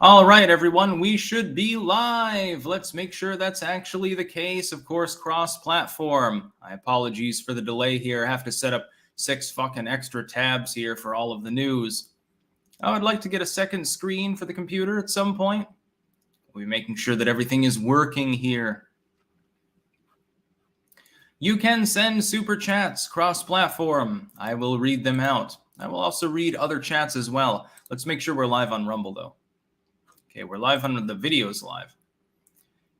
All right, everyone, we should be live. Let's make sure that's actually the case. Of course, cross-platform. Apologies for the delay here. I have to set up 6 fucking extra tabs here for all of the news. I would like to get a second screen for the computer at some point. We'll be making sure that everything is working here. You can send super chats cross-platform. I will read them out. I will also read other chats as well. Let's make sure we're live on Rumble, though. Okay, we're live on the videos live.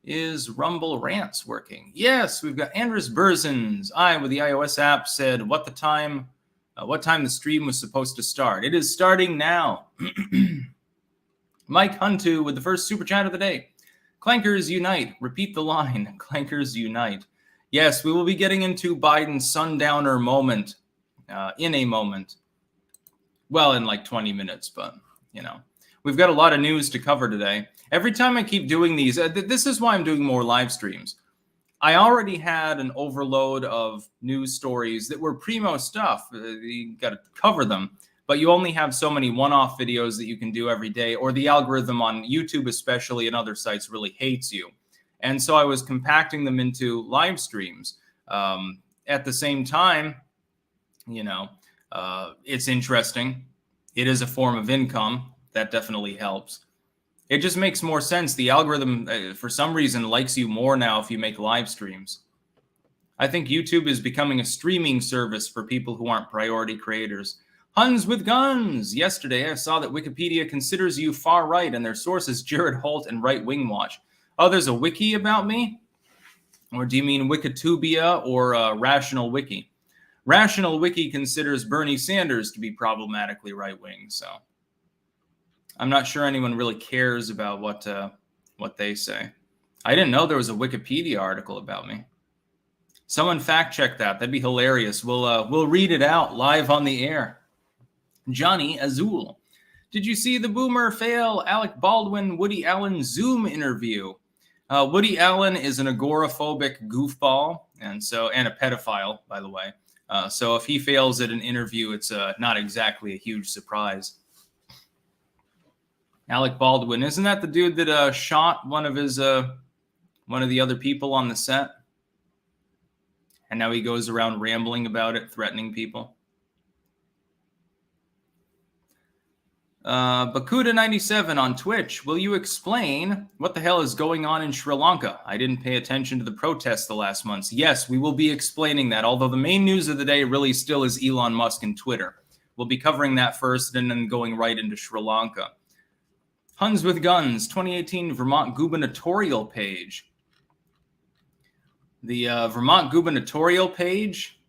Is Rumble Rants working? Yes, we've got Andres Berzins. I, with the iOS app, said what time the stream was supposed to start. It is starting now. Mike Huntu with the first super chat of the day. Clankers unite. Repeat the line. Clankers unite. Yes, we will be getting into Biden's sundowner moment in a moment. Well, in like 20 minutes, but, you know. We've got a lot of news to cover today. Every time I keep doing these, this is why I'm doing more live streams. I already had an overload of news stories that were primo stuff. You got to cover them. But you only have so many one-off videos that you can do every day, or the algorithm on YouTube especially and other sites really hates you. And so I was compacting them into live streams. At the same time, you know, it's interesting. It is a form of income. That definitely helps. It just makes more sense. The algorithm, for some reason, likes you more now if you make live streams. I think YouTube is becoming a streaming service for people who aren't priority creators. Huns with guns. Yesterday, I saw that Wikipedia considers you far right, and their source is Jared Holt and Right Wing Watch. Oh, there's a wiki about me? Or do you mean Wikitubia or Rational Wiki? Rational Wiki considers Bernie Sanders to be problematically right-wing, so I'm not sure anyone really cares about what they say. I didn't know there was a Wikipedia article about me. Someone fact-check that. That'd be hilarious. We'll read it out live on the air. Johnny Azul. Did you see the boomer fail Alec Baldwin Woody Allen Zoom interview? Woody Allen is an agoraphobic goofball and a pedophile, by the way. So if he fails at an interview, it's not exactly a huge surprise. Alec Baldwin, isn't that the dude that shot one of the other people on the set? And now he goes around rambling about it, threatening people. Bakuda97 on Twitch. Will you explain what the hell is going on in Sri Lanka? I didn't pay attention to the protests the last months. Yes, we will be explaining that, although the main news of the day really still is Elon Musk and Twitter. We'll be covering that first and then going right into Sri Lanka. Huns with Guns, 2018 Vermont gubernatorial page. The Vermont gubernatorial page,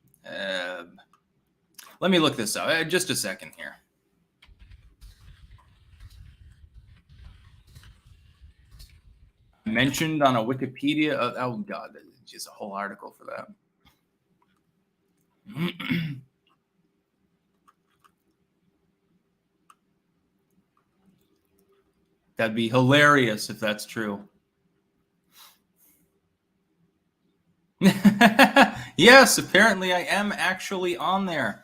let me look this up. Just a second here. Mentioned on a Wikipedia. Oh, God, there's just a whole article for that. That'd be hilarious if that's true. Yes, apparently I am actually on there.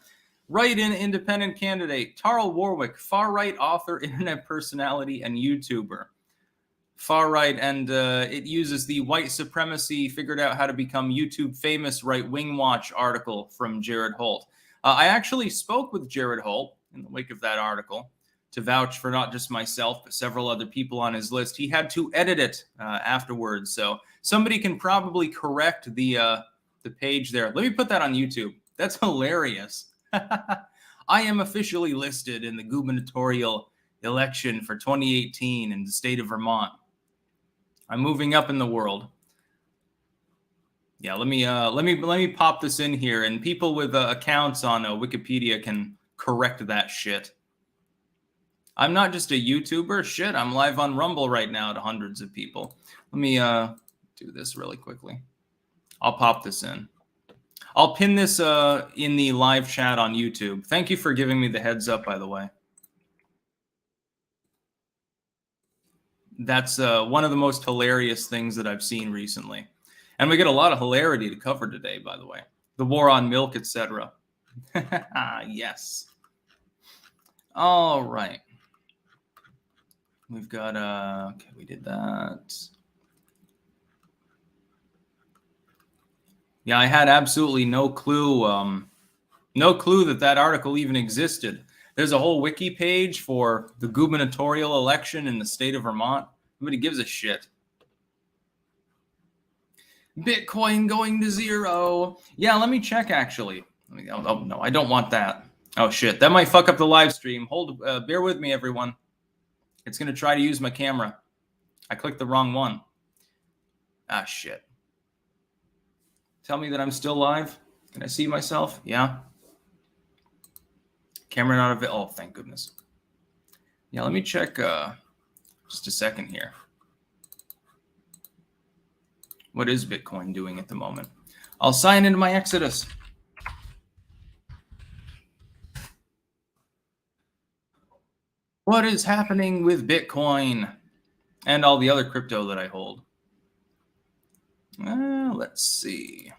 Write-in independent candidate, Tarl Warwick, far-right author, internet personality, and YouTuber. Far-right, and it uses the white supremacy, figured out how to become YouTube famous Right Wing Watch article from Jared Holt. I actually spoke with Jared Holt in the wake of that article to vouch for not just myself, but several other people on his list. He had to edit it afterwards, so somebody can probably correct the page there. Let me put that on YouTube. That's hilarious. I am officially listed in the gubernatorial election for 2018 in the state of Vermont. I'm moving up in the world. Yeah, let me pop this in here, and people with accounts on Wikipedia can correct that shit. I'm not just a YouTuber. Shit, I'm live on Rumble right now to hundreds of people. Let me do this really quickly. I'll pop this in. I'll pin this in the live chat on YouTube. Thank you for giving me the heads up, by the way. That's one of the most hilarious things that I've seen recently. And we get a lot of hilarity to cover today, by the way. The war on milk, etc. Yes. All right. We've got, okay, we did that. Yeah, I had absolutely no clue that article even existed. There's a whole wiki page for the gubernatorial election in the state of Vermont. Nobody gives a shit. Bitcoin going to zero. Yeah, let me check actually. Oh no, I don't want that. Oh shit, that might fuck up the live stream. Bear with me, everyone. It's gonna try to use my camera. I clicked the wrong one. Ah shit. Tell me that I'm still live. Can I see myself? Yeah. Camera not available. Oh, thank goodness. Yeah, let me check just a second here. What is Bitcoin doing at the moment? I'll sign into my Exodus. What is happening with Bitcoin and all the other crypto that I hold? Let's see.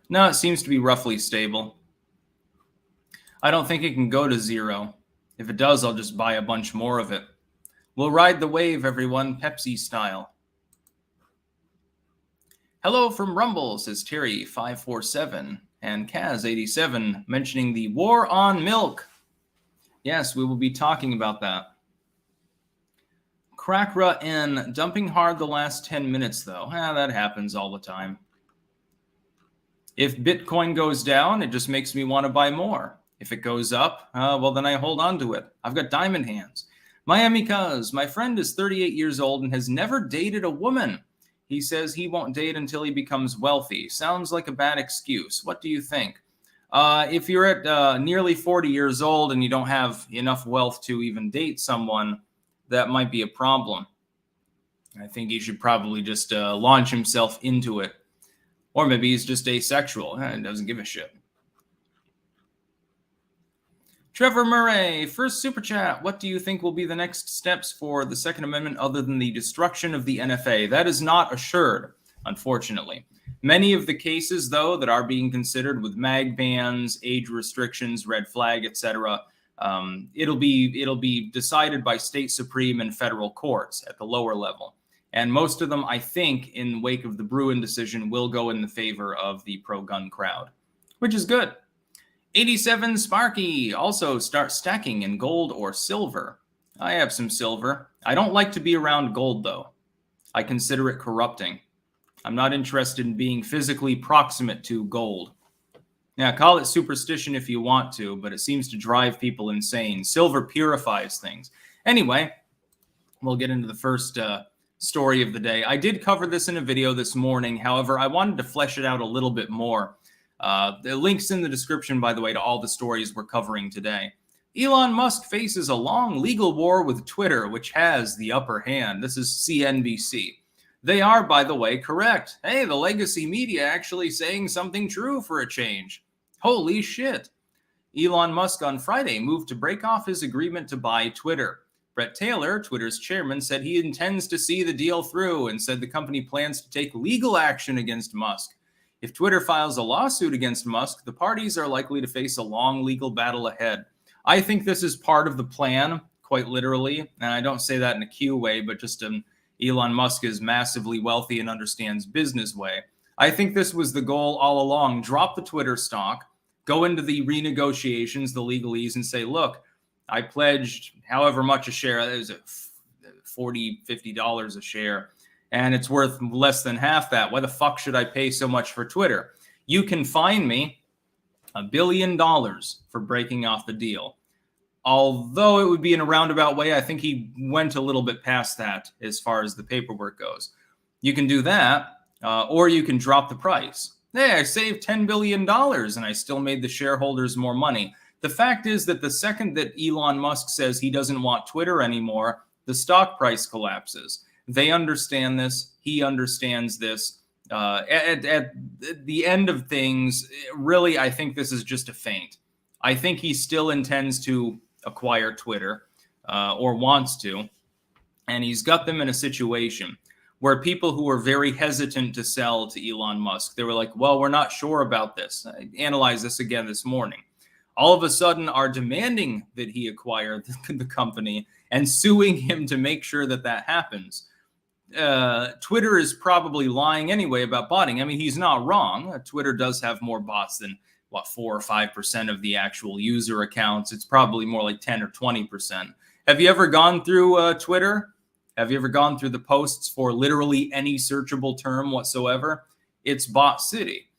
No, it seems to be roughly stable. I don't think it can go to zero. If it does, I'll just buy a bunch more of it. We'll ride the wave, everyone, Pepsi style. Hello from Rumble, says Terry547, and Kaz87 mentioning the war on milk. Yes, we will be talking about that. Crackra N, dumping hard the last 10 minutes, though. That happens all the time. If Bitcoin goes down, it just makes me want to buy more. If it goes up, well, then I hold on to it. I've got diamond hands. Miami Cuz, my friend is 38 years old and has never dated a woman. He says he won't date until he becomes wealthy. Sounds like a bad excuse. What do you think? If you're at nearly 40 years old and you don't have enough wealth to even date someone, that might be a problem. I think he should probably just launch himself into it. Or maybe he's just asexual and doesn't give a shit. Trevor Murray, first super chat. What do you think will be the next steps for the Second Amendment other than the destruction of the NFA? That is not assured, unfortunately. Many of the cases, though, that are being considered with mag bans, age restrictions, red flag, etc., it'll be decided by state supreme and federal courts at the lower level. And most of them, I think, in the wake of the Bruin decision, will go in the favor of the pro-gun crowd, which is good. 87 Sparky, also start stacking in gold or silver. I have some silver. I don't like to be around gold, though. I consider it corrupting. I'm not interested in being physically proximate to gold. Yeah, call it superstition if you want to, but it seems to drive people insane. Silver purifies things. Anyway, we'll get into the first story of the day. I did cover this in a video this morning. However, I wanted to flesh it out a little bit more. The link's in the description, by the way, to all the stories we're covering today. Elon Musk faces a long legal war with Twitter, which has the upper hand. This is CNBC. They are, by the way, correct. Hey, the legacy media actually saying something true for a change. Holy shit. Elon Musk on Friday moved to break off his agreement to buy Twitter. Brett Taylor, Twitter's chairman, said he intends to see the deal through and said the company plans to take legal action against Musk. If Twitter files a lawsuit against Musk, the parties are likely to face a long legal battle ahead. I think this is part of the plan, quite literally. And I don't say that in a Q way, but just Elon Musk is massively wealthy and understands business way. I think this was the goal all along. Drop the Twitter stock, go into the renegotiations, the legalese, and say, look, I pledged however much a share, it was $40, $50 a share, and it's worth less than half that. Why the fuck should I pay so much for Twitter? You can fine me $1 billion for breaking off the deal. Although it would be in a roundabout way, I think he went a little bit past that as far as the paperwork goes. You can do that, or you can drop the price. Hey, I saved $10 billion and I still made the shareholders more money. The fact is that the second that Elon Musk says he doesn't want Twitter anymore, the stock price collapses. They understand this. He understands this. At the end of things, really, I think this is just a feint. I think he still intends to acquire Twitter or wants to. And he's got them in a situation where people who were very hesitant to sell to Elon Musk, they were like, well, we're not sure about this. I analyzed this again this morning. all of a sudden are demanding that he acquire the company and suing him to make sure that that happens. Twitter is probably lying anyway about botting. I mean, he's not wrong. Twitter does have more bots than, 4 or 5% of the actual user accounts. It's probably more like 10 or 20%. Have you ever gone through Twitter? Have you ever gone through the posts for literally any searchable term whatsoever? It's bot city.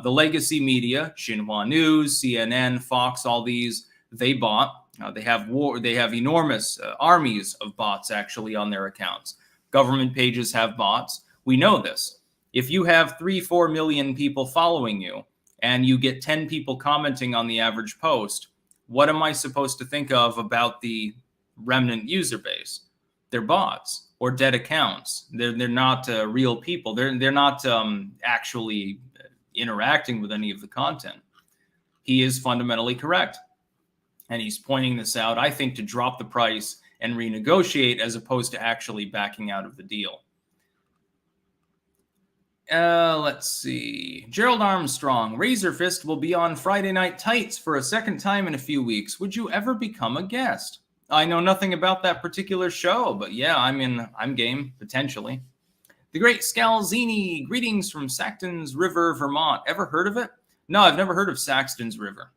The legacy media, Xinhua News, CNN, Fox, all these, they bot. They have enormous armies of bots actually on their accounts. Government pages have bots. We know this. If you have 3-4 million people following you and you get 10 people commenting on the average post, what am I supposed to think of about the remnant user base? They're bots or dead accounts. They're not real people. They're not actually interacting with any of the content. He is fundamentally correct. And he's pointing this out, I think, to drop the price and renegotiate as opposed to actually backing out of the deal. Let's see. Gerald Armstrong, Razor Fist will be on Friday Night Tights for a second time in a few weeks. Would you ever become a guest? I know nothing about that particular show, but yeah, I'm game, potentially. The Great Scalzini, greetings from Saxton's River, Vermont. Ever heard of it? No, I've never heard of Saxton's River,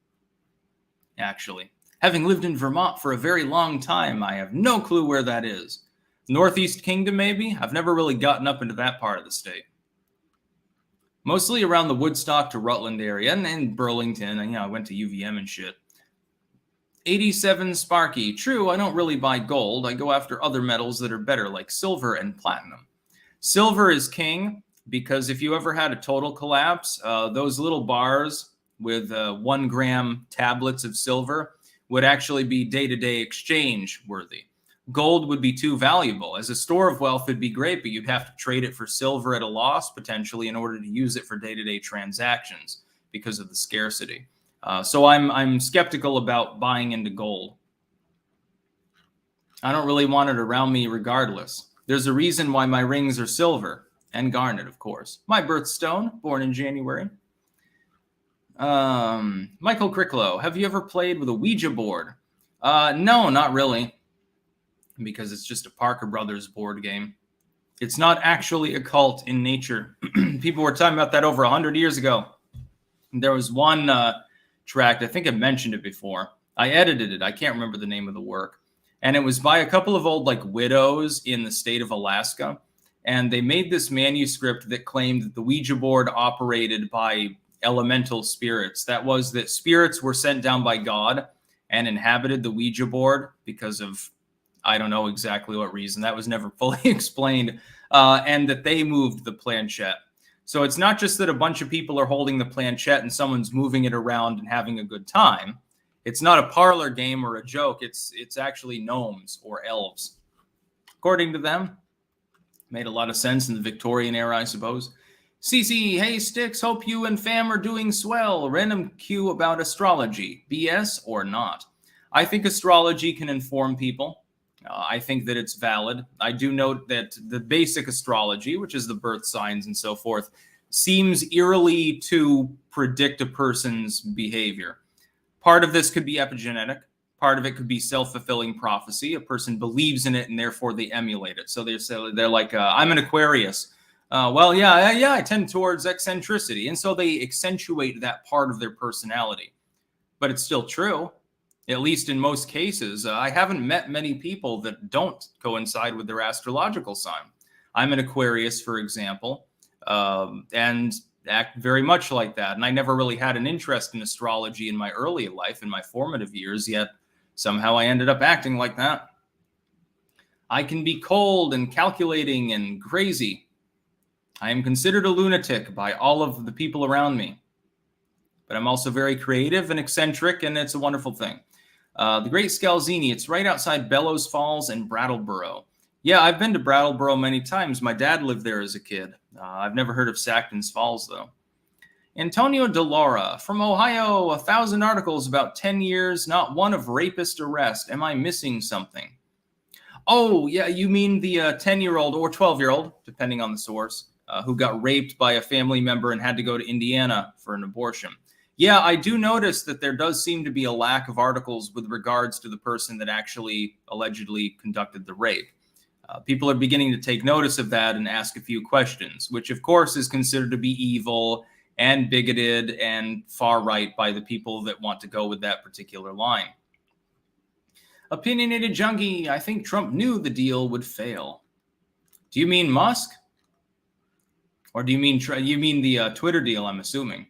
actually. Having lived in Vermont for a very long time, I have no clue where that is. Northeast Kingdom, maybe? I've never really gotten up into that part of the state. Mostly around the Woodstock to Rutland area and Burlington. And, I went to UVM and shit. 87 Sparky. True, I don't really buy gold. I go after other metals that are better, like silver and platinum. Silver is king because if you ever had a total collapse, those little bars with 1 gram tablets of silver would actually be day-to-day exchange worthy. Gold would be too valuable. As a store of wealth, it'd be great, but you'd have to trade it for silver at a loss, potentially, in order to use it for day-to-day transactions because of the scarcity. So I'm skeptical about buying into gold. I don't really want it around me regardless. There's a reason why my rings are silver and garnet, of course. My birthstone, born in January. Michael Cricklow, have you ever played with a Ouija board? No, not really, because it's just a Parker Brothers board game. It's not actually occult in nature. People were talking about that over 100 years ago. There was one tract, I think I mentioned it before. I edited it. I can't remember the name of the work. And it was by a couple of old widows in the state of Alaska. And they made this manuscript that claimed that the Ouija board operated by elemental spirits. That was that spirits were sent down by God and inhabited the Ouija board because of, I don't know exactly what reason. That was never fully explained. And that they moved the planchette. So it's not just that a bunch of people are holding the planchette and someone's moving it around and having a good time. It's not a parlor game or a joke. It's actually gnomes or elves. According to them, made a lot of sense in the Victorian era, I suppose. CC, hey Sticks, hope you and fam are doing swell. Random Q about astrology, BS or not? I think astrology can inform people. I think that it's valid. I do note that the basic astrology, which is the birth signs and so forth, seems eerily to predict a person's behavior. Part of this could be epigenetic. Part of it could be self-fulfilling prophecy. A person believes in it and therefore they emulate it. So they're like, I'm an Aquarius. I tend towards eccentricity. And so they accentuate that part of their personality. But it's still true. At least in most cases, I haven't met many people that don't coincide with their astrological sign. I'm an Aquarius, for example, and act very much like that. And I never really had an interest in astrology in my early life, in my formative years, yet somehow I ended up acting like that. I can be cold and calculating and crazy. I am considered a lunatic by all of the people around me. But I'm also very creative and eccentric, and it's a wonderful thing. The Great Scalzini, it's right outside Bellows Falls and Brattleboro. Yeah, I've been to Brattleboro many times. My dad lived there as a kid. I've never heard of Sackton's Falls, though. Antonio DeLaura, from Ohio, 1,000 articles about 10 years, not one of rapist arrest. Am I missing something? Oh, yeah, you mean the 10-year-old or 12-year-old, depending on the source, who got raped by a family member and had to go to Indiana for an abortion. Yeah, I do notice that there does seem to be a lack of articles with regards to the person that actually allegedly conducted the rape. People are beginning to take notice of that and ask a few questions, which of course is considered to be evil and bigoted and far right by the people that want to go with that particular line. Opinionated junkie, I think Trump knew the deal would fail. Do you mean Musk? Or do you mean the Twitter deal, I'm assuming?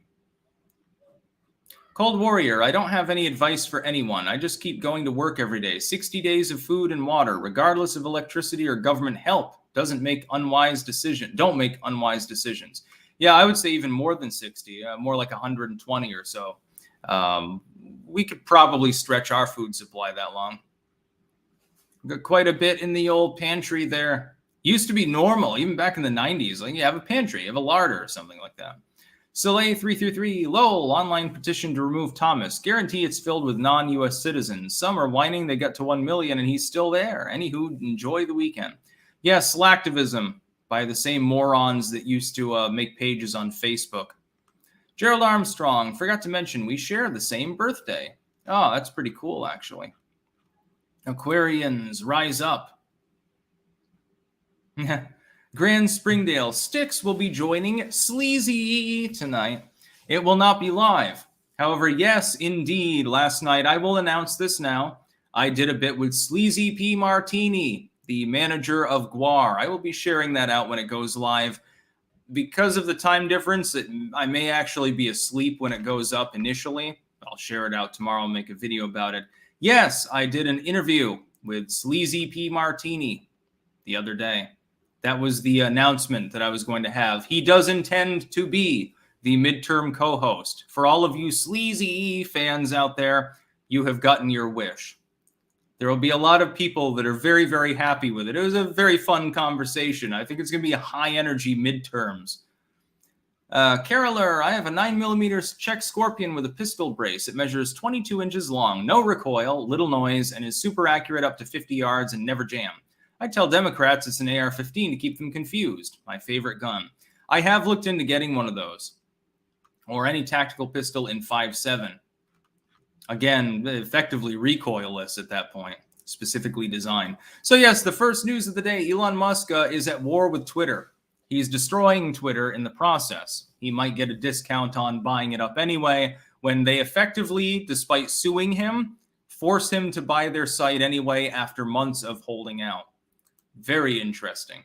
Cold Warrior, I don't have any advice for anyone. I just keep going to work every day. 60 days of food and water, regardless of electricity or government help. Don't make unwise decisions. Yeah, I would say even more than 60, more like 120 or so. We could probably stretch our food supply that long. Got quite a bit in the old pantry there. Used to be normal, even back in the 90s. Like, you have a pantry, you have a larder or something like that. Soleil 333, lol, online petition to remove Thomas. Guarantee it's filled with non-US citizens. Some are whining they got to 1 million and he's still there. Anywho, enjoy the weekend. Yeah, slacktivism by the same morons that used to make pages on Facebook. Gerald Armstrong, forgot to mention, we share the same birthday. Oh, that's pretty cool, actually. Aquarians, rise up. Grand Springdale, Styx will be joining Sleazy tonight. It will not be live. However, yes, indeed, last night, I will announce this now, I did a bit with Sleazy P. Martini, the manager of Guar. I will be sharing that out when it goes live. Because of the time difference, I may actually be asleep when it goes up initially. I'll share it out tomorrow and make a video about it. Yes, I did an interview with Sleazy P. Martini the other day. That was the announcement that I was going to have. He does intend to be the midterm co-host. For all of you Sleazy fans out there, you have gotten your wish. There will be a lot of people that are very, very happy with it. It was a very fun conversation. I think it's going to be a high-energy midterms. Caroler, I have a 9mm Czech Scorpion with a pistol brace. It measures 22 inches long, no recoil, little noise, and is super accurate up to 50 yards and never jam. I tell Democrats it's an AR-15 to keep them confused. My favorite gun. I have looked into getting one of those. Or any tactical pistol in 5.7. Again, effectively recoilless at that point. Specifically designed. So yes, the first news of the day. Elon Musk is at war with Twitter. He's destroying Twitter in the process. He might get a discount on buying it up anyway when they effectively, despite suing him, force him to buy their site anyway after months of holding out. Very interesting.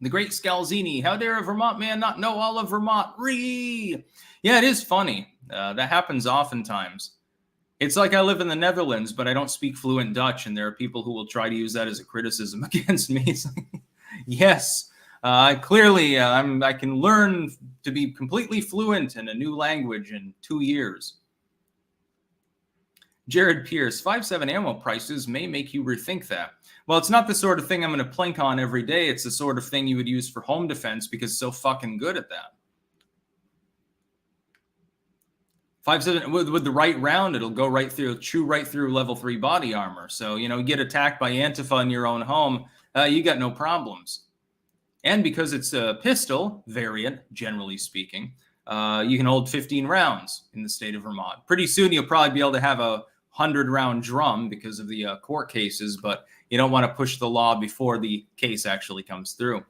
The Great Scalzini, how dare a Vermont man not know all of Vermont? Yeah, it is funny. That happens oftentimes. It's like I live in the Netherlands, but I don't speak fluent Dutch, and there are people who will try to use that as a criticism against me. Yes, clearly I can learn to be completely fluent in a new language in 2 years. Jared Pierce, 5.7 ammo prices may make you rethink that. Well, it's not the sort of thing I'm going to plank on every day. It's the sort of thing you would use for home defense because it's so fucking good at that. 5.7 with the right round, it'll go right through, chew right through level 3 body armor. So, you know, get attacked by Antifa in your own home, you got no problems. And because it's a pistol variant, generally speaking, you can hold 15 rounds in the state of Vermont. Pretty soon, you'll probably be able to have a 100-round drum because of the court cases, but you don't want to push the law before the case actually comes through.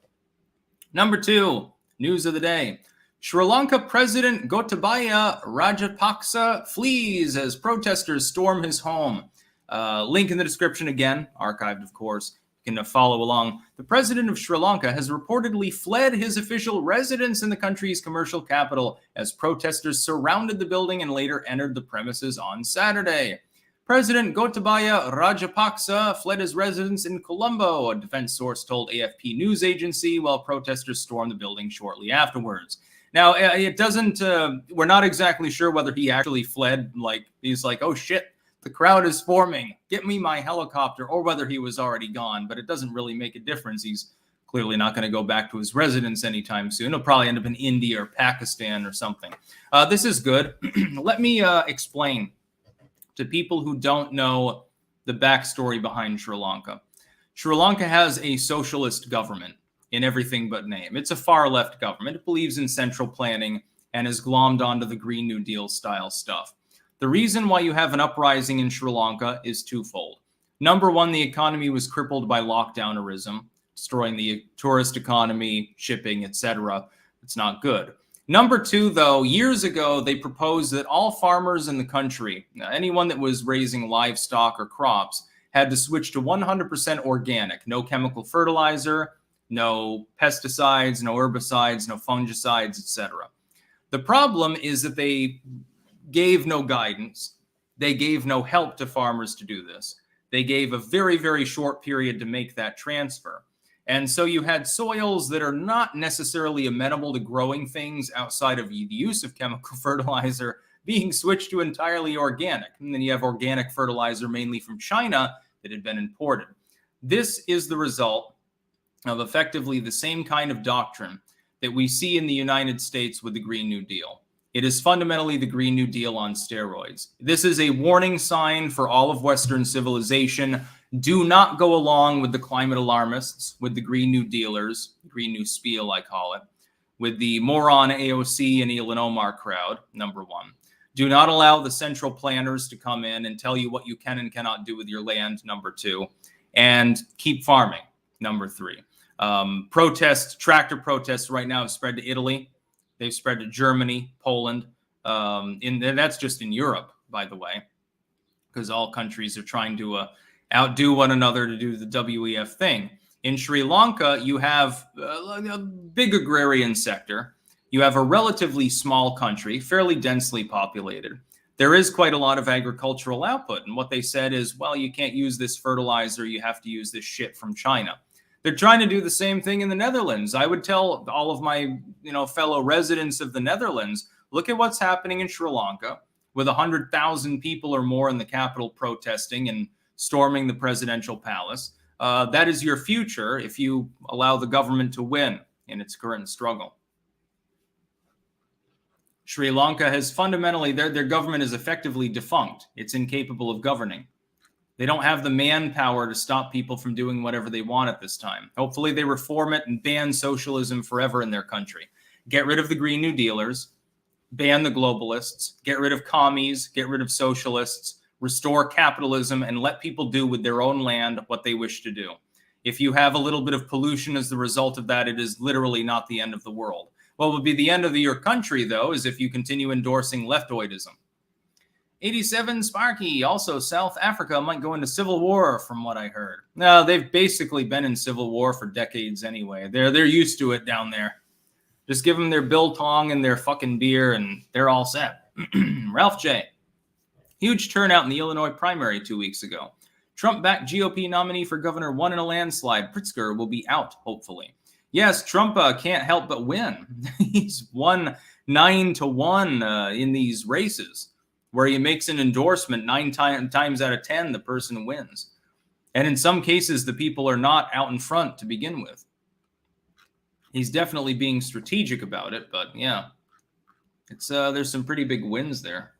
Number 2, news of the day. Sri Lanka President Gotabaya Rajapaksa flees as protesters storm his home. Link in the description again, archived of course. You can follow along. The president of Sri Lanka has reportedly fled his official residence in the country's commercial capital as protesters surrounded the building and later entered the premises on Saturday. President Gotabaya Rajapaksa fled his residence in Colombo, a defense source told AFP news agency, while protesters stormed the building shortly afterwards. Now, it doesn't, we're not exactly sure whether he actually fled, like, he's like, oh shit, the crowd is forming, get me my helicopter, or whether he was already gone, but it doesn't really make a difference. He's clearly not going to go back to his residence anytime soon. He'll probably end up in India or Pakistan or something. This is good. Let me explain to people who don't know the backstory behind Sri Lanka. Sri Lanka has a socialist government in everything but name. It's a far left government. It believes in central planning and has glommed onto the Green New Deal style stuff. The reason why you have an uprising in Sri Lanka is twofold. Number one, the economy was crippled by lockdownerism, destroying the tourist economy, shipping, etc. It's not good. Number two, though, years ago, they proposed that all farmers in the country, anyone that was raising livestock or crops, had to switch to 100% organic, no chemical fertilizer, no pesticides, no herbicides, no fungicides, etc. The problem is that they gave no guidance. They gave no help to farmers to do this. They gave a very, very short period to make that transfer. And so you had soils that are not necessarily amenable to growing things outside of the use of chemical fertilizer being switched to entirely organic. And then you have organic fertilizer mainly from China that had been imported. This is the result of effectively the same kind of doctrine that we see in the United States with the Green New Deal. It is fundamentally the Green New Deal on steroids. This is a warning sign for all of Western civilization. Do not go along with the climate alarmists, with the Green New Dealers, Green New Spiel, I call it, with the moron AOC and Elon Omar crowd, number one. Do not allow the central planners to come in and tell you what you can and cannot do with your land, number two. And keep farming, number three. Tractor protests right now have spread to Italy. They've spread to Germany, Poland, and that's just in Europe, by the way, because all countries are trying to outdo one another to do the WEF thing. In Sri Lanka, you have a big agrarian sector. You have a relatively small country, fairly densely populated. There is quite a lot of agricultural output. And what they said is, well, you can't use this fertilizer. You have to use this shit from China. They're trying to do the same thing in the Netherlands. I would tell all of my fellow residents of the Netherlands, look at what's happening in Sri Lanka with 100,000 people or more in the capital protesting and storming the presidential palace. That is your future if you allow the government to win in its current struggle. Sri Lanka has fundamentally, their government is effectively defunct. It's incapable of governing. They don't have the manpower to stop people from doing whatever they want at this time. Hopefully they reform it and ban socialism forever in their country. Get rid of the Green New Dealers, ban the globalists, get rid of commies, get rid of socialists, restore capitalism, and let people do with their own land what they wish to do. If you have a little bit of pollution as the result of that, it is literally not the end of the world. What would be the end of your country, though, is if you continue endorsing leftoidism. 87 Sparky, also South Africa might go into civil war from what I heard. No, they've basically been in civil war for decades anyway. They're used to it down there. Just give them their biltong and their fucking beer and they're all set. Ralph J. Huge turnout in the Illinois primary 2 weeks ago. Trump-backed GOP nominee for governor won in a landslide. Pritzker will be out, hopefully. Yes, Trump can't help but win. He's won 9-1 in these races, where he makes an endorsement 9 times out of 10, the person wins. And in some cases, the people are not out in front to begin with. He's definitely being strategic about it, but yeah, it's there's some pretty big wins there.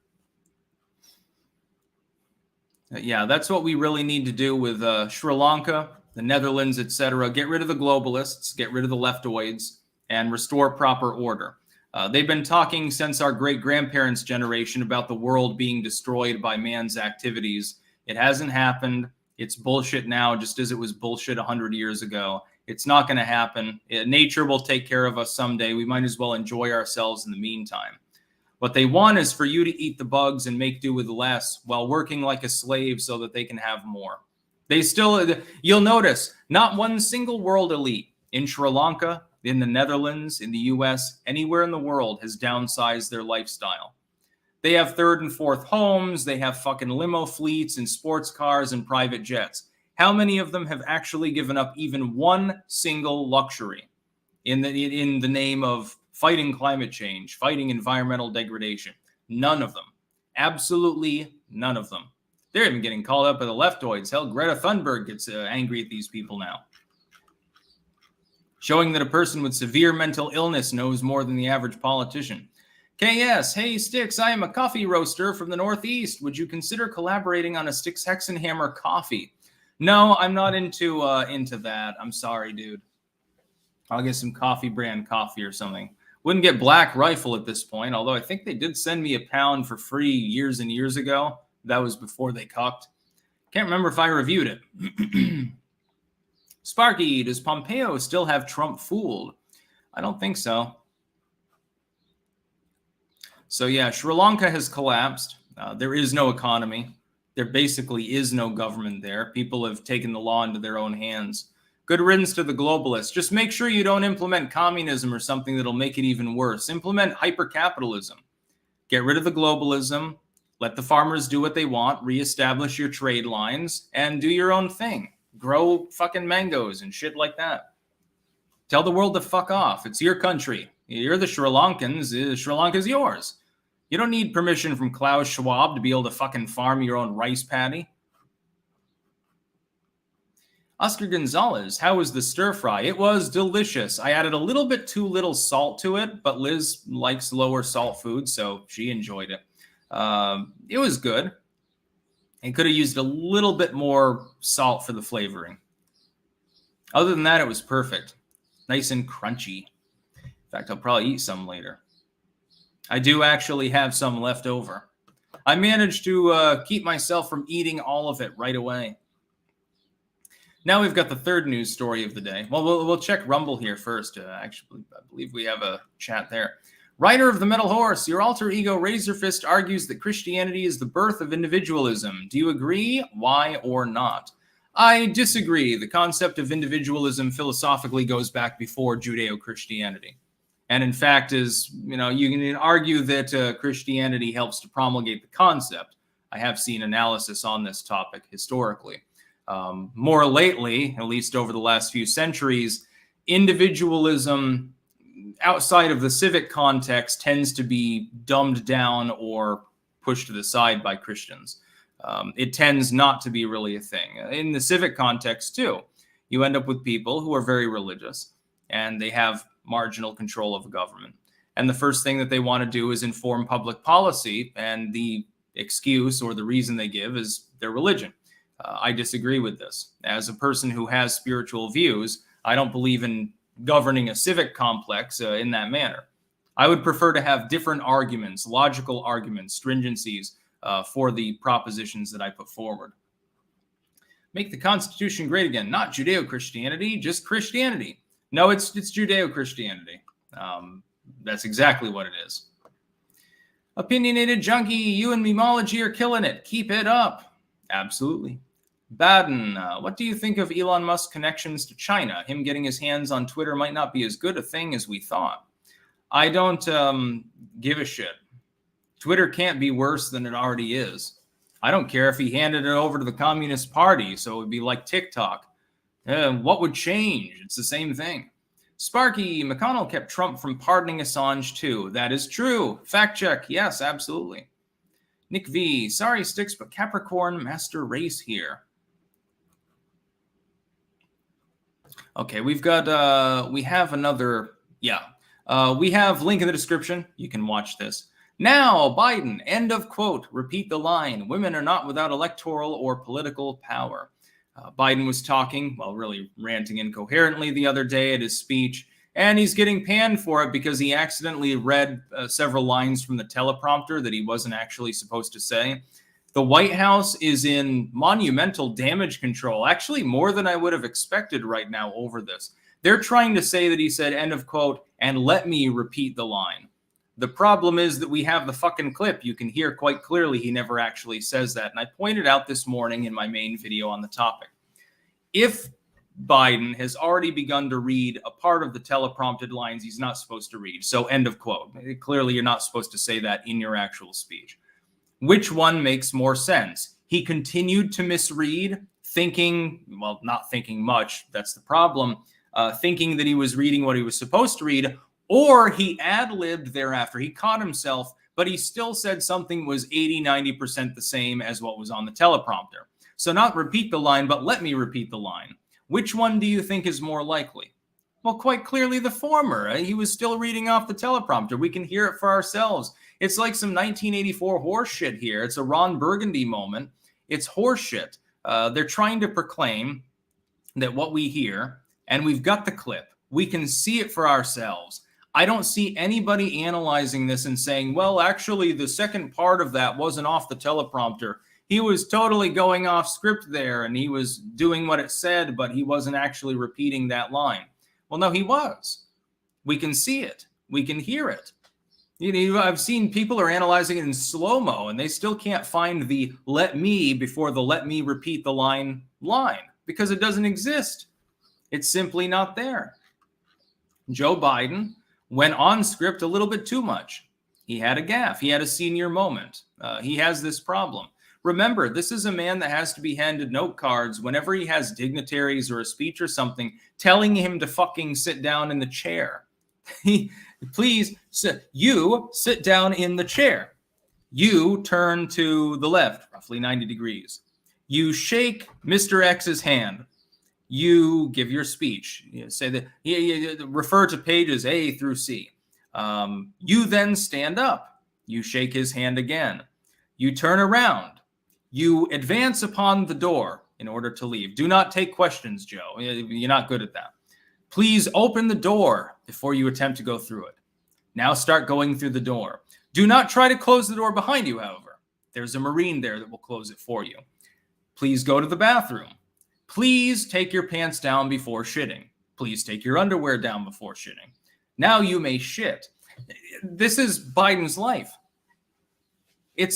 Yeah, that's what we really need to do with Sri Lanka, the Netherlands, etc. Get rid of the globalists, get rid of the leftoids, and restore proper order. They've been talking since our great-grandparents' generation about the world being destroyed by man's activities. It hasn't happened. It's bullshit now, just as it was bullshit 100 years ago. It's not going to happen. Nature will take care of us someday. We might as well enjoy ourselves in the meantime. What they want is for you to eat the bugs and make do with less while working like a slave so that they can have more. You'll notice, not one single world elite in Sri Lanka, in the Netherlands, in the US, anywhere in the world has downsized their lifestyle. They have third and fourth homes. They have fucking limo fleets and sports cars and private jets. How many of them have actually given up even one single luxury in the name of fighting climate change, fighting environmental degradation? None of them. Absolutely none of them. They're even getting called up by the leftoids. Hell, Greta Thunberg gets angry at these people now. Showing that a person with severe mental illness knows more than the average politician. KS, hey Sticks, I am a coffee roaster from the Northeast. Would you consider collaborating on a Sticks Hexenhammer coffee? No, I'm not into that. I'm sorry, dude. I'll get some coffee brand coffee or something. Wouldn't get Black Rifle at this point, although I think they did send me £1 for free years and years ago. That was before they cucked. Can't remember if I reviewed it. Sparky, does Pompeo still have Trump fooled? I don't think so. So yeah, Sri Lanka has collapsed. There is no economy. There basically is no government there. People have taken the law into their own hands. Good riddance to the globalists. Just make sure you don't implement communism or something that'll make it even worse. Implement hyper-capitalism. Get rid of the globalism. Let the farmers do what they want. Reestablish your trade lines and do your own thing. Grow fucking mangoes and shit like that. Tell the world to fuck off. It's your country. You're the Sri Lankans. Sri Lanka's yours. You don't need permission from Klaus Schwab to be able to fucking farm your own rice paddy. Oscar Gonzalez, how was the stir fry? It was delicious. I added a little bit too little salt to it, but Liz likes lower salt food, so she enjoyed it. It was good. I could have used a little bit more salt for the flavoring. Other than that, it was perfect. Nice and crunchy. In fact, I'll probably eat some later. I do actually have some left over. I managed to keep myself from eating all of it right away. Now we've got the third news story of the day. Well, we'll check Rumble here first. Actually, I believe we have a chat there. Rider of the Metal Horse, your alter ego Razorfist argues that Christianity is the birth of individualism. Do you agree? Why or not? I disagree. The concept of individualism philosophically goes back before Judeo-Christianity. And in fact, you can argue that Christianity helps to promulgate the concept. I have seen analysis on this topic historically. More lately, at least over the last few centuries, individualism outside of the civic context tends to be dumbed down or pushed to the side by Christians. It tends not to be really a thing. In the civic context, too, you end up with people who are very religious and they have marginal control of the government. And the first thing that they want to do is inform public policy, and the excuse or the reason they give is their religion. I disagree with this. As a person who has spiritual views, I don't believe in governing a civic complex in that manner. I would prefer to have different arguments, logical arguments, stringencies for the propositions that I put forward. Make the Constitution great again. Not Judeo-Christianity, just Christianity. No, it's Judeo-Christianity. That's exactly what it is. Opinionated junkie, you and memology are killing it. Keep it up. Absolutely. Baden, what do you think of Elon Musk's connections to China? Him getting his hands on Twitter might not be as good a thing as we thought. I don't give a shit. Twitter can't be worse than it already is. I don't care if he handed it over to the Communist Party, so it would be like TikTok. What would change? It's the same thing. Sparky, McConnell kept Trump from pardoning Assange too. That is true. Fact check. Yes, absolutely. Nick V, sorry Sticks, but Capricorn master race here. Okay, we've got, we have another, we have link in the description. You can watch this. Now, Biden, end of quote, repeat the line. Women are not without electoral or political power. Biden was talking, well, really ranting incoherently the other day at his speech, and he's getting panned for it because he accidentally read several lines from the teleprompter that he wasn't actually supposed to say. The White House is in monumental damage control, actually more than I would have expected right now over this. They're trying to say that he said, end of quote, and let me repeat the line. The problem is that we have the fucking clip. You can hear quite clearly he never actually says that. And I pointed out this morning in my main video on the topic. If Biden has already begun to read a part of the teleprompted lines he's not supposed to read, so end of quote. Clearly, you're not supposed to say that in your actual speech. Which one makes more sense? He continued to misread, thinking, well, not thinking much, that's the problem, thinking that he was reading what he was supposed to read, or he ad-libbed thereafter. He caught himself, but he still said something was 80-90% the same as what was on the teleprompter. So not repeat the line, but let me repeat the line. Which one do you think is more likely? Well, quite clearly the former. He was still reading off the teleprompter. We can hear it for ourselves. It's like some 1984 horse shit here. It's a Ron Burgundy moment. It's horse shit. They're trying to proclaim that what we hear, and we've got the clip, we can see it for ourselves. I don't see anybody analyzing this and saying, well, actually, the second part of that wasn't off the teleprompter. He was totally going off script there, and he was doing what it said, but he wasn't actually repeating that line. Well, no, he was. We can see it. We can hear it. I've seen people are analyzing it in slow-mo, and they still can't find the let me before the let me repeat the line because it doesn't exist. It's simply not there. Joe Biden went on script a little bit too much. He had a gaffe. He had a senior moment. He has this problem. Remember, this is a man that has to be handed note cards whenever he has dignitaries or a speech or something telling him to fucking sit down in the chair. Please, you sit down in the chair. You turn to the left, roughly 90 degrees. You shake Mr. X's hand. You give your speech. You say that you refer to pages A through C. You then stand up. You shake his hand again. You turn around. You advance upon the door in order to leave. Do not take questions, Joe. You're not good at that. Please open the door before you attempt to go through it. Now start going through the door. Do not try to close the door behind you, however. There's a Marine there that will close it for you. Please go to the bathroom. Please take your pants down before shitting. Please take your underwear down before shitting. Now you may shit. This is Biden's life. It's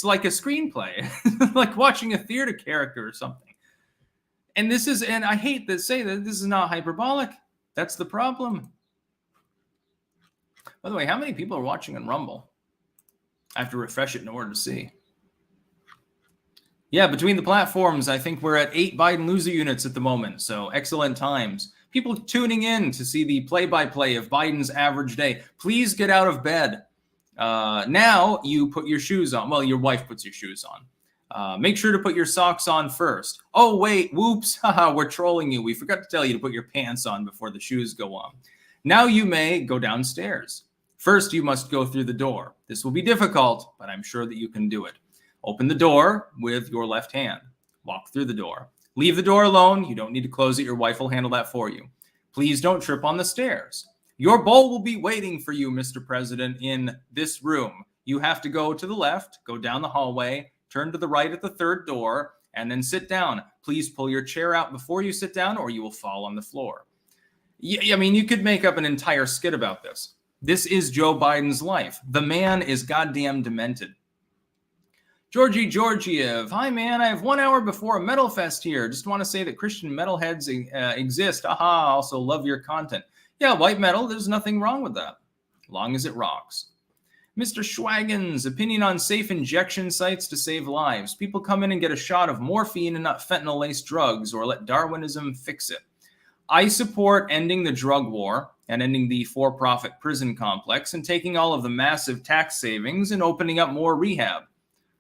like a screenplay, like watching a theater character or something. And I hate to say that this is not hyperbolic. That's the problem. By the way, how many people are watching on Rumble? I have to refresh it in order to see. Yeah, between the platforms, I think we're at 8 Biden loser units at the moment. So excellent times. People tuning in to see the play-by-play of Biden's average day. Please get out of bed. Now you put your shoes on. Well, your wife puts your shoes on. Make sure to put your socks on first. Oh, wait, whoops. Haha, we're trolling you. We forgot to tell you to put your pants on before the shoes go on. Now you may go downstairs. First, you must go through the door. This will be difficult, but I'm sure that you can do it. Open the door with your left hand. Walk through the door. Leave the door alone. You don't need to close it. Your wife will handle that for you. Please don't trip on the stairs. Your bowl will be waiting for you, Mr. President, in this room. You have to go to the left, go down the hallway, turn to the right at the third door, and then sit down. Please pull your chair out before you sit down or you will fall on the floor. I mean, you could make up an entire skit about this. This is Joe Biden's life. The man is goddamn demented. Georgie Georgiev, hi man, I have 1 hour before a metal fest here. Just want to say that Christian metalheads exist. Aha, also love your content. Yeah, white metal, there's nothing wrong with that, long as it rocks. Mr. Schwaggins, opinion on safe injection sites to save lives. People come in and get a shot of morphine and not fentanyl-laced drugs, or let Darwinism fix it. I support ending the drug war and ending the for-profit prison complex and taking all of the massive tax savings and opening up more rehab,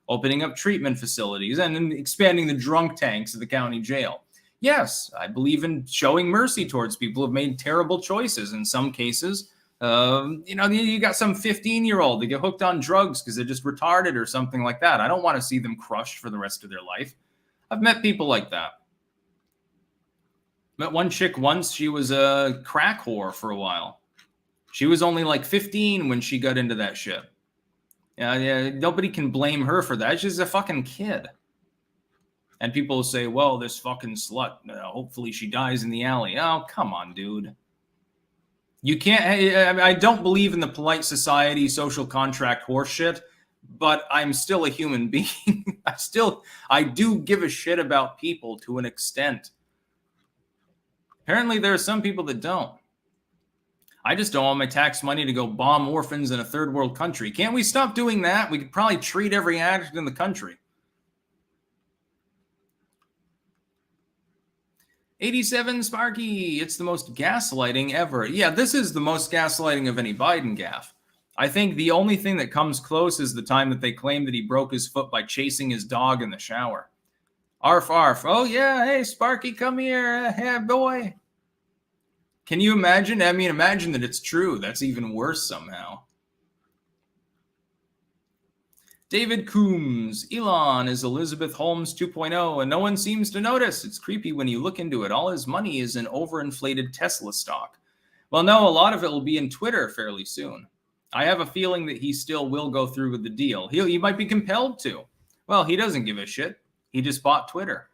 opening up treatment facilities, and expanding the drunk tanks at the county jail. Yes, I believe in showing mercy towards people who have made terrible choices. In some cases, you got some 15-year-old that get hooked on drugs because they're just retarded or something like that. I don't want to see them crushed for the rest of their life. I've met people like that. Met one chick once. She was a crack whore for a while. She was only like 15 when she got into that shit. Yeah, nobody can blame her for that. She's a fucking kid. And people say, well, this fucking slut, hopefully she dies in the alley. Oh, come on, dude. You can't, I don't believe in the polite society, social contract horseshit, but I'm still a human being. I do give a shit about people to an extent. Apparently there are some people that don't. I just don't want my tax money to go bomb orphans in a third world country. Can't we stop doing that? We could probably treat every addict in the country. 87 Sparky, it's the most gaslighting ever. Yeah, this is the most gaslighting of any Biden gaffe. I think the only thing that comes close is the time that they claim that he broke his foot by chasing his dog in the shower. Arf, arf. Oh, yeah, hey, Sparky, come here. Hey, boy. Can you imagine? I mean, imagine that it's true. That's even worse somehow. David Coombs, Elon is Elizabeth Holmes 2.0, and no one seems to notice. It's creepy when you look into it. All his money is in overinflated Tesla stock. Well, no, a lot of it will be in Twitter fairly soon. I have a feeling that he still will go through with the deal. He might be compelled to. Well, he doesn't give a shit. He just bought Twitter.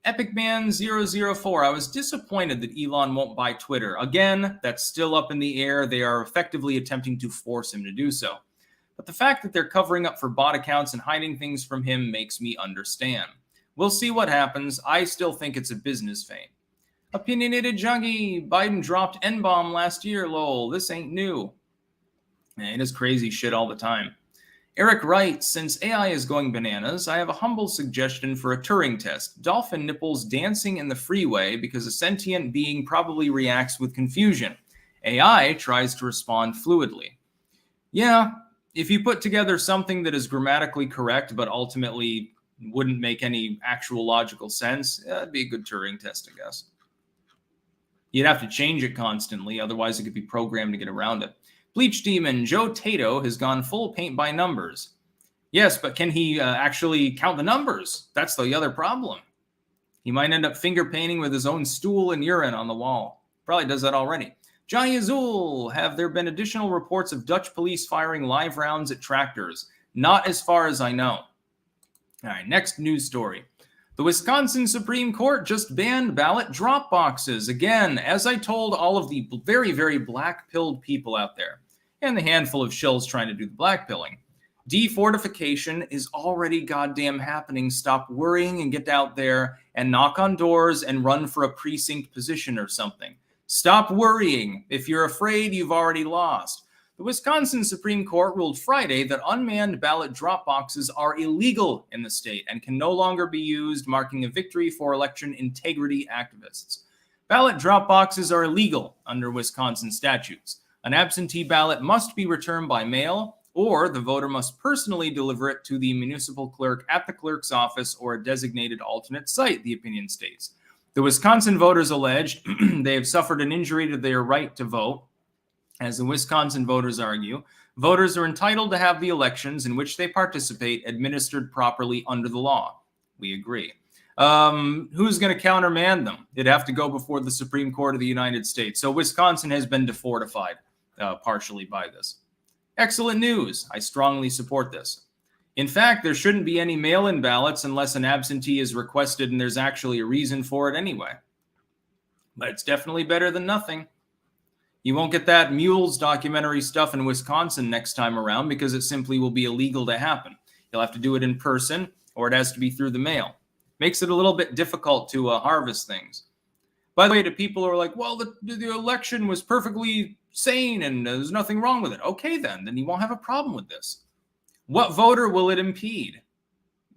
EpicMan004, I was disappointed that Elon won't buy Twitter. Again, that's still up in the air. They are effectively attempting to force him to do so. But the fact that they're covering up for bot accounts and hiding things from him makes me understand. We'll see what happens. I still think it's a business feint. Opinionated Junkie, Biden dropped N-bomb last year, lol. This ain't new. It is crazy shit all the time. Eric writes, since AI is going bananas, I have a humble suggestion for a Turing test. Dolphin nipples dancing in the freeway because a sentient being probably reacts with confusion. AI tries to respond fluidly. Yeah, if you put together something that is grammatically correct but ultimately wouldn't make any actual logical sense, that'd be a good Turing test, I guess. You'd have to change it constantly, otherwise it could be programmed to get around it. Bleach Demon, Joe Tato has gone full paint by numbers. Yes, but can he actually count the numbers? That's the other problem. He might end up finger painting with his own stool and urine on the wall. Probably does that already. Johnny Azul, have there been additional reports of Dutch police firing live rounds at tractors? Not as far as I know. All right, next news story. The Wisconsin Supreme Court just banned ballot drop boxes. Again, as I told all of the very, very black-pilled people out there, and the handful of shills trying to do the black-pilling, defortification is already goddamn happening. Stop worrying and get out there and knock on doors and run for a precinct position or something. Stop worrying. If you're afraid, you've already lost. The Wisconsin Supreme Court ruled Friday that unmanned ballot drop boxes are illegal in the state and can no longer be used, marking a victory for election integrity activists. Ballot drop boxes are illegal under Wisconsin statutes. An absentee ballot must be returned by mail, or the voter must personally deliver it to the municipal clerk at the clerk's office or a designated alternate site, the opinion states. The Wisconsin voters allege they have suffered an injury to their right to vote. As the Wisconsin voters argue, voters are entitled to have the elections in which they participate administered properly under the law. We agree. Who's going to countermand them? It'd have to go before the Supreme Court of the United States. So Wisconsin has been defortified partially by this. Excellent news. I strongly support this. In fact, there shouldn't be any mail-in ballots unless an absentee is requested and there's actually a reason for it anyway. But it's definitely better than nothing. You won't get that Mules documentary stuff in Wisconsin next time around because it simply will be illegal to happen. You'll have to do it in person or it has to be through the mail. Makes it a little bit difficult to harvest things. By the way, to people who are like, well, the election was perfectly sane and there's nothing wrong with it. Okay, then you won't have a problem with this. What voter will it impede?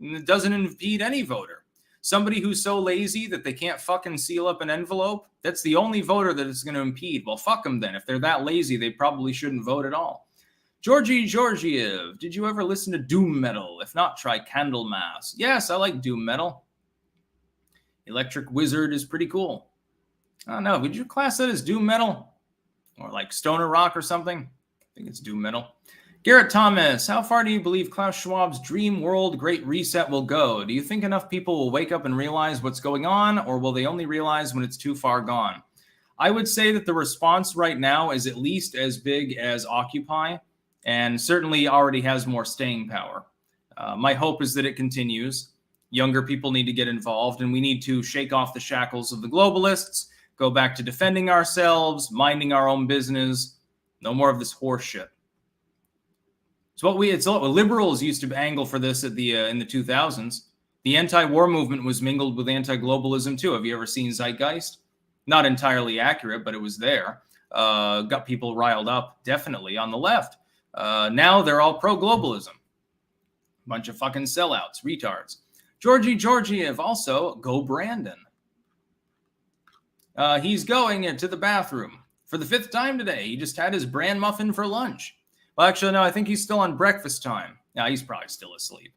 It doesn't impede any voter. Somebody who's so lazy that they can't fucking seal up an envelope, that's the only voter that it's going to impede. Well, fuck them then. If they're that lazy, they probably shouldn't vote at all. Georgie Georgiev, did you ever listen to doom metal? If not, try Candlemass. Yes, I like doom metal. Electric Wizard is pretty cool. I don't know. Would you class that as doom metal? Or like stoner rock or something? I think it's doom metal. Garrett Thomas, how far do you believe Klaus Schwab's dream world great reset will go? Do you think enough people will wake up and realize what's going on, or will they only realize when it's too far gone? I would say that the response right now is at least as big as Occupy, and certainly already has more staying power. My hope is that it continues. Younger people need to get involved, and we need to shake off the shackles of the globalists, go back to defending ourselves, minding our own business. No more of this horse shit. It's what liberals used to angle for this at the in the 2000s. The anti-war movement was mingled with anti-globalism too. Have you ever seen Zeitgeist? Not entirely accurate, but it was there. Got people riled up, definitely, on the left. Now they're all pro-globalism. Bunch of fucking sellouts, retards. Georgie Georgiev, also, go Brandon. He's going into the bathroom for the 5th time today. He just had his bran muffin for lunch. Well, actually, no, I think he's still on breakfast time. Yeah, he's probably still asleep.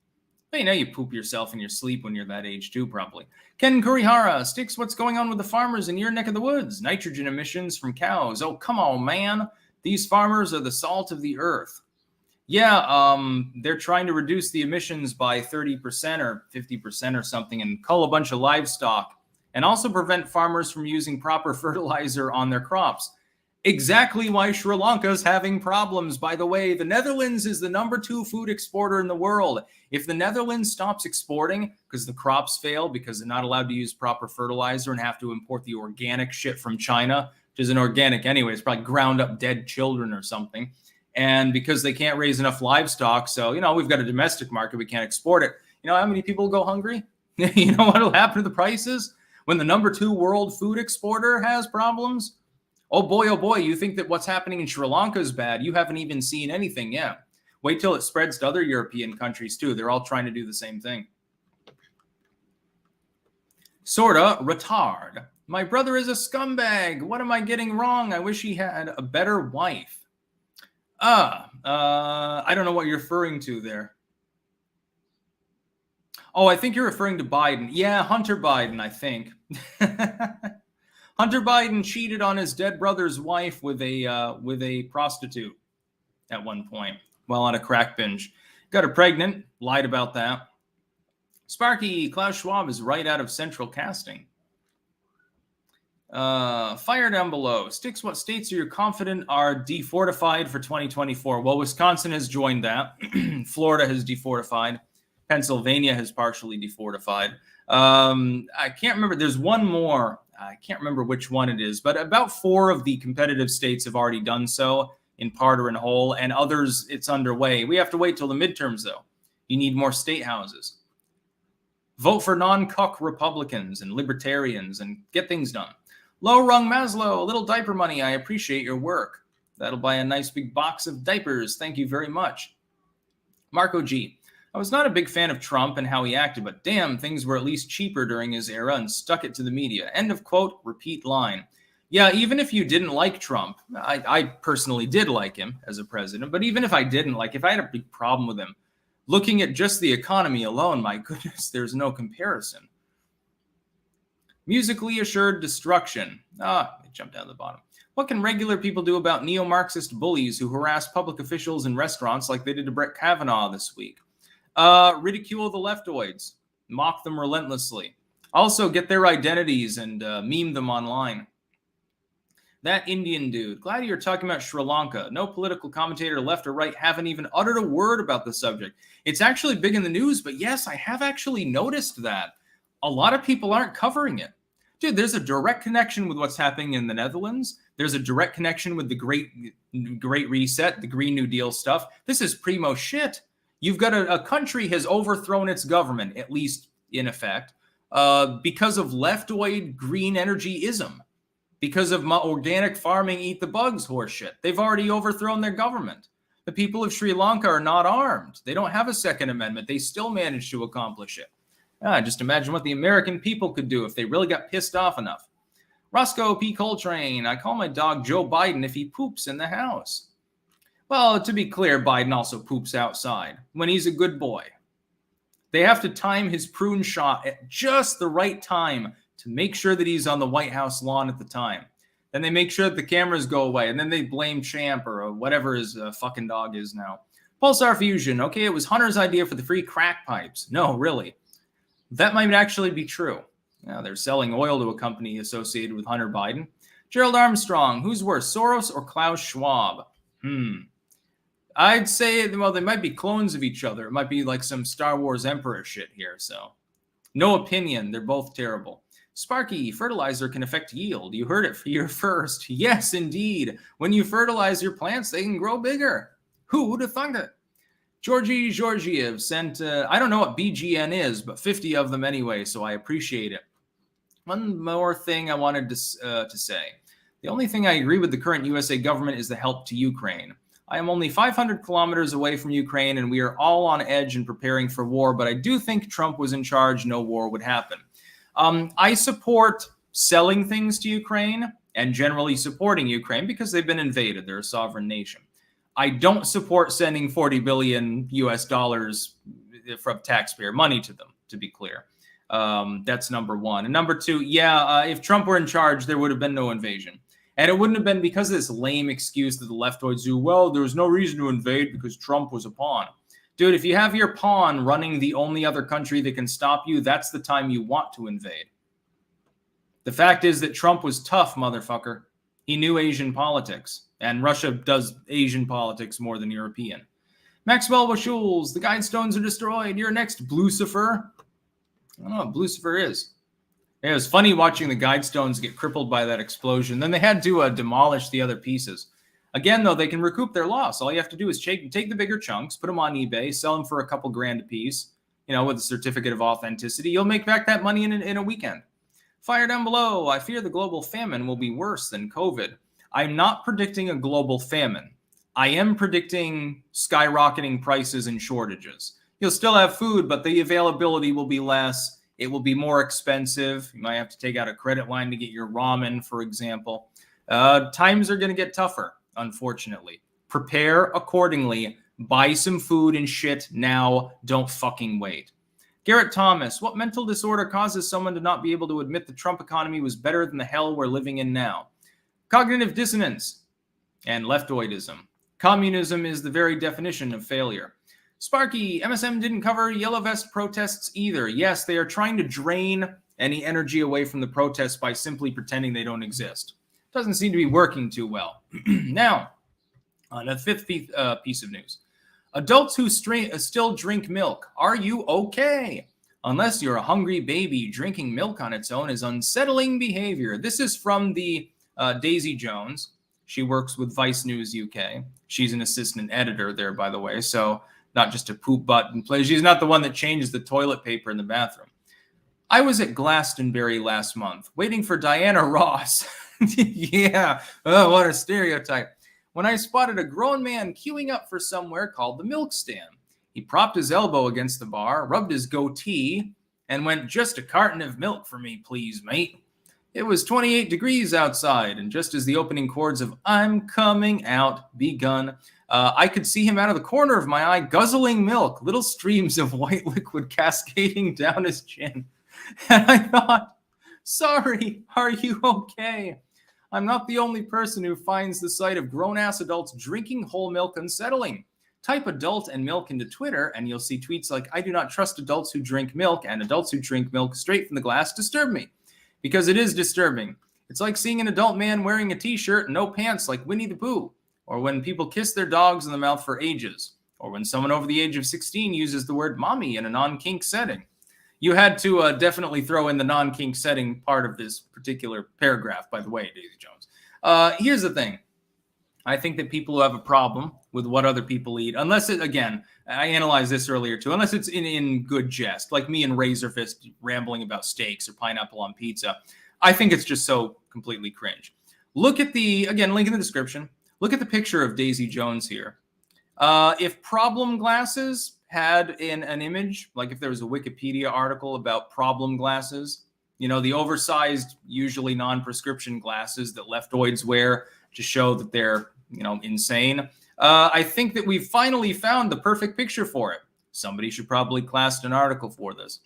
But you poop yourself in your sleep when you're that age too, probably. Ken Kurihara, Sticks, what's going on with the farmers in your neck of the woods? Nitrogen emissions from cows. Oh, come on, man. These farmers are the salt of the earth. Yeah, they're trying to reduce the emissions by 30% or 50% or something and cull a bunch of livestock and also prevent farmers from using proper fertilizer on their crops. Exactly why Sri Lanka is having problems. By the way, the Netherlands is the #2 food exporter in the world. If the Netherlands stops exporting because the crops fail, because they're not allowed to use proper fertilizer and have to import the organic shit from China, which isn't organic anyway, it's probably ground up dead children or something. And because they can't raise enough livestock, so, we've got a domestic market, we can't export it. You know how many people go hungry? You know what will happen to the prices when the #2 world food exporter has problems? Oh boy, you think that what's happening in Sri Lanka is bad. You haven't even seen anything yet. Wait till it spreads to other European countries too. They're all trying to do the same thing. Sorta retard. My brother is a scumbag. What am I getting wrong? I wish he had a better wife. I don't know what you're referring to there. Oh, I think you're referring to Biden. Yeah, Hunter Biden, I think. Hunter Biden cheated on his dead brother's wife with a prostitute at one point while on a crack binge. Got her pregnant, lied about that. Sparky, Klaus Schwab is right out of central casting. Fire down below. Sticks, what states are you confident are defortified for 2024? Well, Wisconsin has joined that. Florida has defortified. Pennsylvania has partially defortified. I can't remember. There's one more. I can't remember which one it is, but about 4 of the competitive states have already done so in part or in whole, and others it's underway. We have to wait till the midterms, though. You need more state houses. Vote for non-cuck Republicans and libertarians and get things done. Low rung Maslow, a little diaper money. I appreciate your work. That'll buy a nice big box of diapers. Thank you very much. Marco G. I was not a big fan of Trump and how he acted, but damn, things were at least cheaper during his era and stuck it to the media. End of quote, repeat line. Yeah, even if you didn't like Trump, I personally did like him as a president, but even if I didn't like, if I had a big problem with him, looking at just the economy alone, my goodness, there's no comparison. Musically assured destruction. It jumped down to the bottom. What can regular people do about neo-Marxist bullies who harass public officials in restaurants like they did to Brett Kavanaugh this week? Ridicule the leftoids, mock them relentlessly. Also get their identities and meme them online. That Indian dude, glad you're talking about Sri Lanka. No political commentator, left or right, haven't even uttered a word about the subject. It's actually big in the news, but yes, I have actually noticed that. A lot of people aren't covering it. Dude, there's a direct connection with what's happening in the Netherlands. There's a direct connection with the Great Reset, the Green New Deal stuff. This is primo shit. You've got a country has overthrown its government, at least in effect, because of leftoid green energy-ism, because of organic farming, eat the bugs horseshit. They've already overthrown their government. The people of Sri Lanka are not armed. They don't have a Second Amendment. They still managed to accomplish it. Just imagine what the American people could do if they really got pissed off enough. Roscoe P. Coltrane, I call my dog Joe Biden if he poops in the house. Well, to be clear, Biden also poops outside when he's a good boy. They have to time his prune shot at just the right time to make sure that he's on the White House lawn at the time. Then they make sure that the cameras go away, and then they blame Champ or whatever his fucking dog is now. Pulsar Fusion, okay, it was Hunter's idea for the free crack pipes. No, really. That might actually be true. Now, they're selling oil to a company associated with Hunter Biden. Gerald Armstrong, who's worse, Soros or Klaus Schwab? I'd say, well, they might be clones of each other. It might be like some Star Wars Emperor shit here, so. No opinion. They're both terrible. Sparky, fertilizer can affect yield. You heard it here first. Yes, indeed. When you fertilize your plants, they can grow bigger. Who would have thunk it? Georgie Georgiev sent, I don't know what BGN is, but 50 of them anyway, so I appreciate it. One more thing I wanted to say. The only thing I agree with the current USA government is the help to Ukraine. I am only 500 kilometers away from Ukraine, and we are all on edge and preparing for war, but I do think Trump was in charge, no war would happen. I support selling things to Ukraine and generally supporting Ukraine because they've been invaded. They're a sovereign nation. I don't support sending $40 billion US dollars from taxpayer money to them, to be clear. That's number one. And number two, if Trump were in charge, there would have been no invasion. And it wouldn't have been because of this lame excuse that the leftoids do. Well, there was no reason to invade because Trump was a pawn. Dude, if you have your pawn running the only other country that can stop you, that's the time you want to invade. The fact is that Trump was tough, motherfucker. He knew Asian politics, and Russia does Asian politics more than European. Maxwell Schulz, the Guidestones are destroyed. You're next, Blucifer. I don't know what Blucifer is. It was funny watching the Guidestones get crippled by that explosion. Then they had to demolish the other pieces. Again, though, they can recoup their loss. All you have to do is take the bigger chunks, put them on eBay, sell them for a couple grand a piece, with a certificate of authenticity. You'll make back that money in a weekend. Fire down below. I fear the global famine will be worse than COVID. I'm not predicting a global famine. I am predicting skyrocketing prices and shortages. You'll still have food, but the availability will be less. It will be more expensive. You might have to take out a credit line to get your ramen, for example. Times are going to get tougher, unfortunately. Prepare accordingly. Buy some food and shit now. Don't fucking wait. Garrett Thomas, what mental disorder causes someone to not be able to admit the Trump economy was better than the hell we're living in now? Cognitive dissonance and leftoidism. Communism is the very definition of failure. Sparky, MSM didn't cover Yellow Vest protests either. Yes, they are trying to drain any energy away from the protests by simply pretending they don't exist. Doesn't seem to be working too well. Now, on the fifth piece of news. Adults who still drink milk, are you okay? Unless you're a hungry baby, drinking milk on its own is unsettling behavior. This is from the Daisy Jones. She works with Vice News UK. She's an assistant editor there, by the way, so not just a poop button play. She's not the one that changes the toilet paper in the bathroom. I was at Glastonbury last month, waiting for Diana Ross. Yeah, oh, what a stereotype. When I spotted a grown man queuing up for somewhere called the milk stand. He propped his elbow against the bar, rubbed his goatee, and went, "Just a carton of milk for me, please, mate." It was 28 degrees outside, and just as the opening chords of "I'm Coming Out" begun, I could see him out of the corner of my eye guzzling milk, little streams of white liquid cascading down his chin. And I thought, sorry, are you okay? I'm not the only person who finds the sight of grown-ass adults drinking whole milk unsettling. Type adult and milk into Twitter, and you'll see tweets like, "I do not trust adults who drink milk, and adults who drink milk straight from the glass disturb me." Because it is disturbing. It's like seeing an adult man wearing a t-shirt and no pants like Winnie the Pooh, or when people kiss their dogs in the mouth for ages, or when someone over the age of 16 uses the word mommy in a non-kink setting. You had to definitely throw in the non-kink setting part of this particular paragraph, by the way, Daisy Jones. Here's the thing. I think that people who have a problem with what other people eat, unless it, again, I analyzed this earlier too, unless it's in good jest, like me and Razorfist rambling about steaks or pineapple on pizza, I think it's just so completely cringe. Look at again, link in the description. Look at the picture of Daisy Jones here. If problem glasses had an image, like if there was a Wikipedia article about problem glasses, the oversized, usually non-prescription glasses that leftoids wear to show that they're, insane. I think that we've finally found the perfect picture for it. Somebody should probably class an article for this.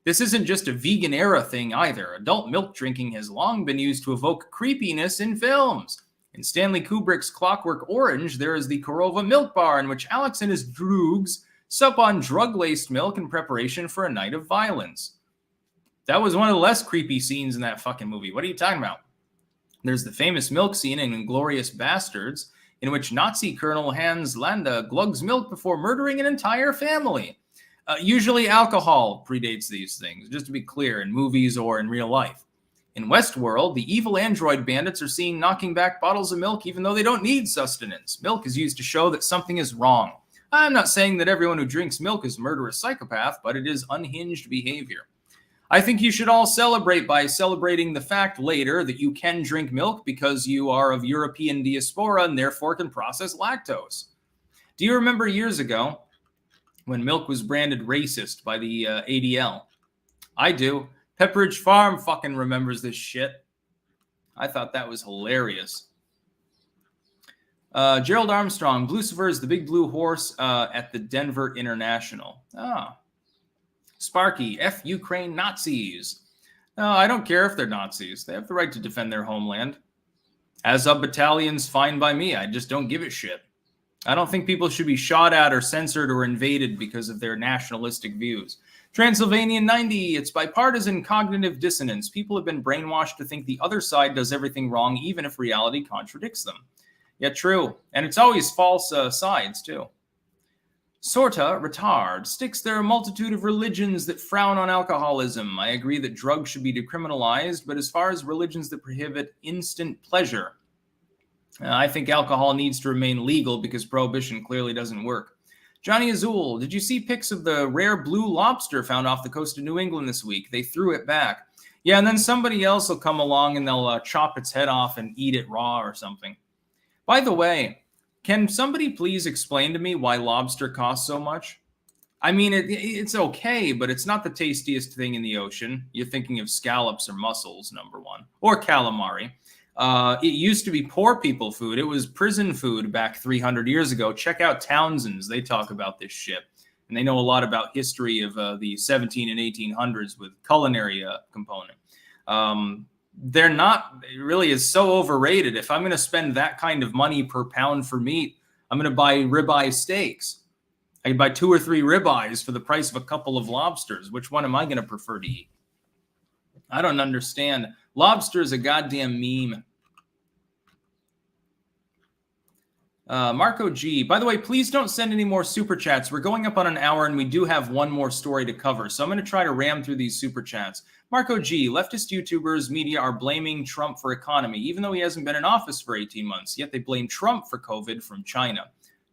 This isn't just a vegan era thing either. Adult milk drinking has long been used to evoke creepiness in films. In Stanley Kubrick's Clockwork Orange, there is the Korova milk bar in which Alex and his droogs sup on drug-laced milk in preparation for a night of violence. That was one of the less creepy scenes in that fucking movie. What are you talking about? There's the famous milk scene in Inglourious Bastards, in which Nazi Colonel Hans Landa glugs milk before murdering an entire family. Usually alcohol predates these things, just to be clear, in movies or in real life. In Westworld, the evil android bandits are seen knocking back bottles of milk even though they don't need sustenance. Milk is used to show that something is wrong. I'm not saying that everyone who drinks milk is a murderous psychopath, but it is unhinged behavior. I think you should all celebrate by celebrating the fact later that you can drink milk because you are of European diaspora and therefore can process lactose. Do you remember years ago when milk was branded racist by the ADL? I do. Pepperidge Farm fucking remembers this shit. I thought that was hilarious. Gerald Armstrong, Blucifer is the big blue horse at the Denver International. Ah. Sparky, F Ukraine Nazis. No, I don't care if they're Nazis. They have the right to defend their homeland. Azov battalions, fine by me. I just don't give a shit. I don't think people should be shot at or censored or invaded because of their nationalistic views. Transylvanian 90, it's bipartisan cognitive dissonance. People have been brainwashed to think the other side does everything wrong, even if reality contradicts them. Yeah, true. And it's always false sides, too. Sorta retard sticks. There are a multitude of religions that frown on alcoholism. I agree that drugs should be decriminalized, but as far as religions that prohibit instant pleasure, I think alcohol needs to remain legal because prohibition clearly doesn't work. Johnny Azul, did you see pics of the rare blue lobster found off the coast of New England this week? They threw it back. Yeah, and then somebody else will come along and they'll chop its head off and eat it raw or something. By the way, can somebody please explain to me why lobster costs so much? I mean, it's okay, but it's not the tastiest thing in the ocean. You're thinking of scallops or mussels, number one, or calamari. It used to be poor people food. It was prison food back 300 years ago. Check out Townsend's. They talk about this shit. And they know a lot about history of the 17 and 1800s with culinary component. They're not, it really is so overrated. If I'm going to spend that kind of money per pound for meat, I'm going to buy ribeye steaks. I can buy 2 or 3 ribeyes for the price of a couple of lobsters. Which one am I going to prefer to eat? I don't understand. Lobster is a goddamn meme. Marco G. By the way, please don't send any more super chats. We're going up on an hour and we do have one more story to cover. So I'm going to try to ram through these super chats. Marco G. Leftist YouTubers, media are blaming Trump for economy, even though he hasn't been in office for 18 months. Yet they blame Trump for COVID from China.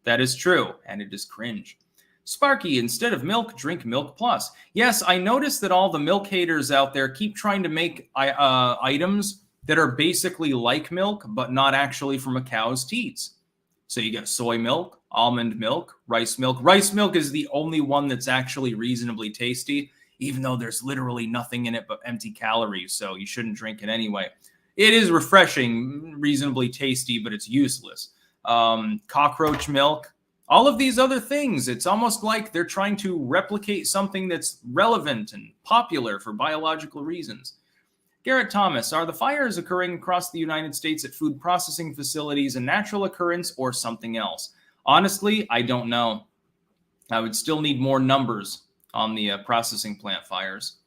That is true, and it is cringe. Sparky, instead of milk, drink Milk Plus. Yes, I noticed that all the milk haters out there keep trying to make items that are basically like milk, but not actually from a cow's teats. So you get soy milk, almond milk, rice milk. Rice milk is the only one that's actually reasonably tasty, even though there's literally nothing in it but empty calories, so you shouldn't drink it anyway. It is refreshing, reasonably tasty, but it's useless. Cockroach milk, all of these other things. It's almost like they're trying to replicate something that's relevant and popular for biological reasons. Garrett Thomas, are the fires occurring across the United States at food processing facilities a natural occurrence or something else? Honestly, I don't know. I would still need more numbers on the processing plant fires.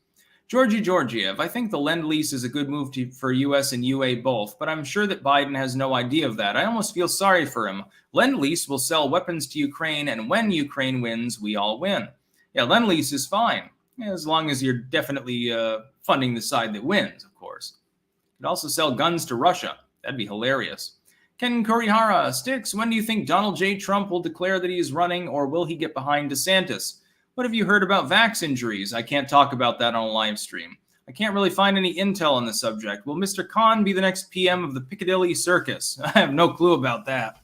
Georgie Georgiev, I think the Lend-Lease is a good move for US and UA both, but I'm sure that Biden has no idea of that. I almost feel sorry for him. Lend-Lease will sell weapons to Ukraine, and when Ukraine wins, we all win. Yeah, Lend-Lease is fine, as long as you're definitely funding the side that wins, of course. You could also sell guns to Russia. That'd be hilarious. Ken Kurihara, Sticks, when do you think Donald J. Trump will declare that he is running, or will he get behind DeSantis? What have you heard about vax injuries? I can't talk about that on a live stream. I can't really find any intel on the subject. Will Mr. Khan be the next PM of the Piccadilly Circus? I have no clue about that.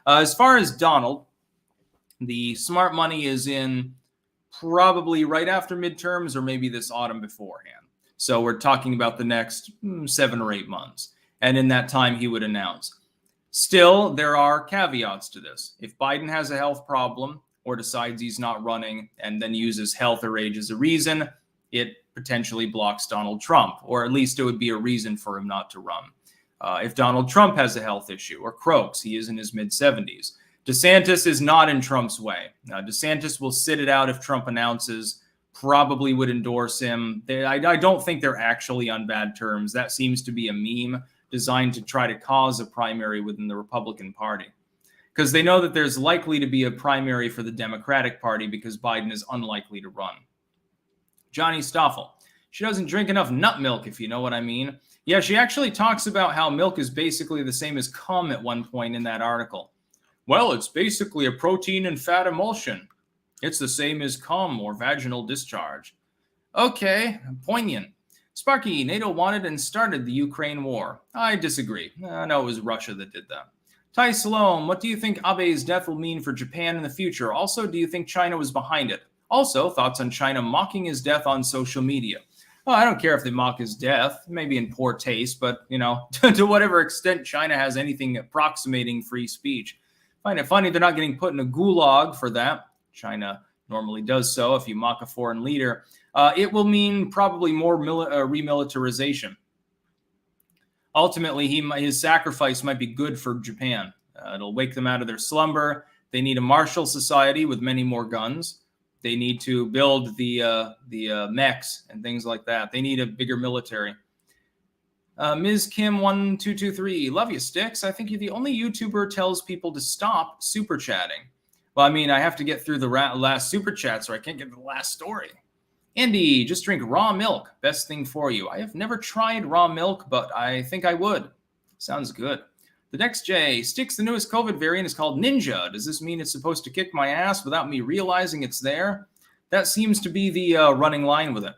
As far as Donald, the smart money is in probably right after midterms or maybe this autumn beforehand. So we're talking about the next 7 or 8 months. And in that time, he would announce. Still, there are caveats to this. If Biden has a health problem, or decides he's not running and then uses health or age as a reason, it potentially blocks Donald Trump, or at least it would be a reason for him not to run. If Donald Trump has a health issue or croaks, he is in his mid-70s. DeSantis is not in Trump's way. DeSantis will sit it out if Trump announces, probably would endorse him. I don't think they're actually on bad terms. That seems to be a meme designed to try to cause a primary within the Republican Party, because they know that there's likely to be a primary for the Democratic Party because Biden is unlikely to run. Johnny Stoffel, she doesn't drink enough nut milk, if you know what I mean. Yeah, she actually talks about how milk is basically the same as cum at one point in that article. Well, it's basically a protein and fat emulsion. It's the same as cum or vaginal discharge. Okay, poignant. Sparky, NATO wanted and started the Ukraine war. I disagree. No, it was Russia that did that. Ty Sloan, what do you think Abe's death will mean for Japan in the future? Also, do you think China was behind it? Also, thoughts on China mocking his death on social media? Oh, I don't care if they mock his death, maybe in poor taste, but, to whatever extent China has anything approximating free speech. Find it funny they're not getting put in a gulag for that. China normally does so if you mock a foreign leader. It will mean probably more remilitarization. Ultimately, his sacrifice might be good for Japan. It'll wake them out of their slumber. They need a martial society with many more guns. They need to build the mechs and things like that. They need a bigger military. Ms. Kim1223, love you, Sticks. I think you're the only YouTuber tells people to stop super chatting. Well, I mean, I have to get through the last super chat, so I can't get to the last story. Andy, just drink raw milk. Best thing for you. I have never tried raw milk, but I think I would. Sounds good. The next J, Sticks, the newest COVID variant is called Ninja. Does this mean it's supposed to kick my ass without me realizing it's there? That seems to be the running line with it.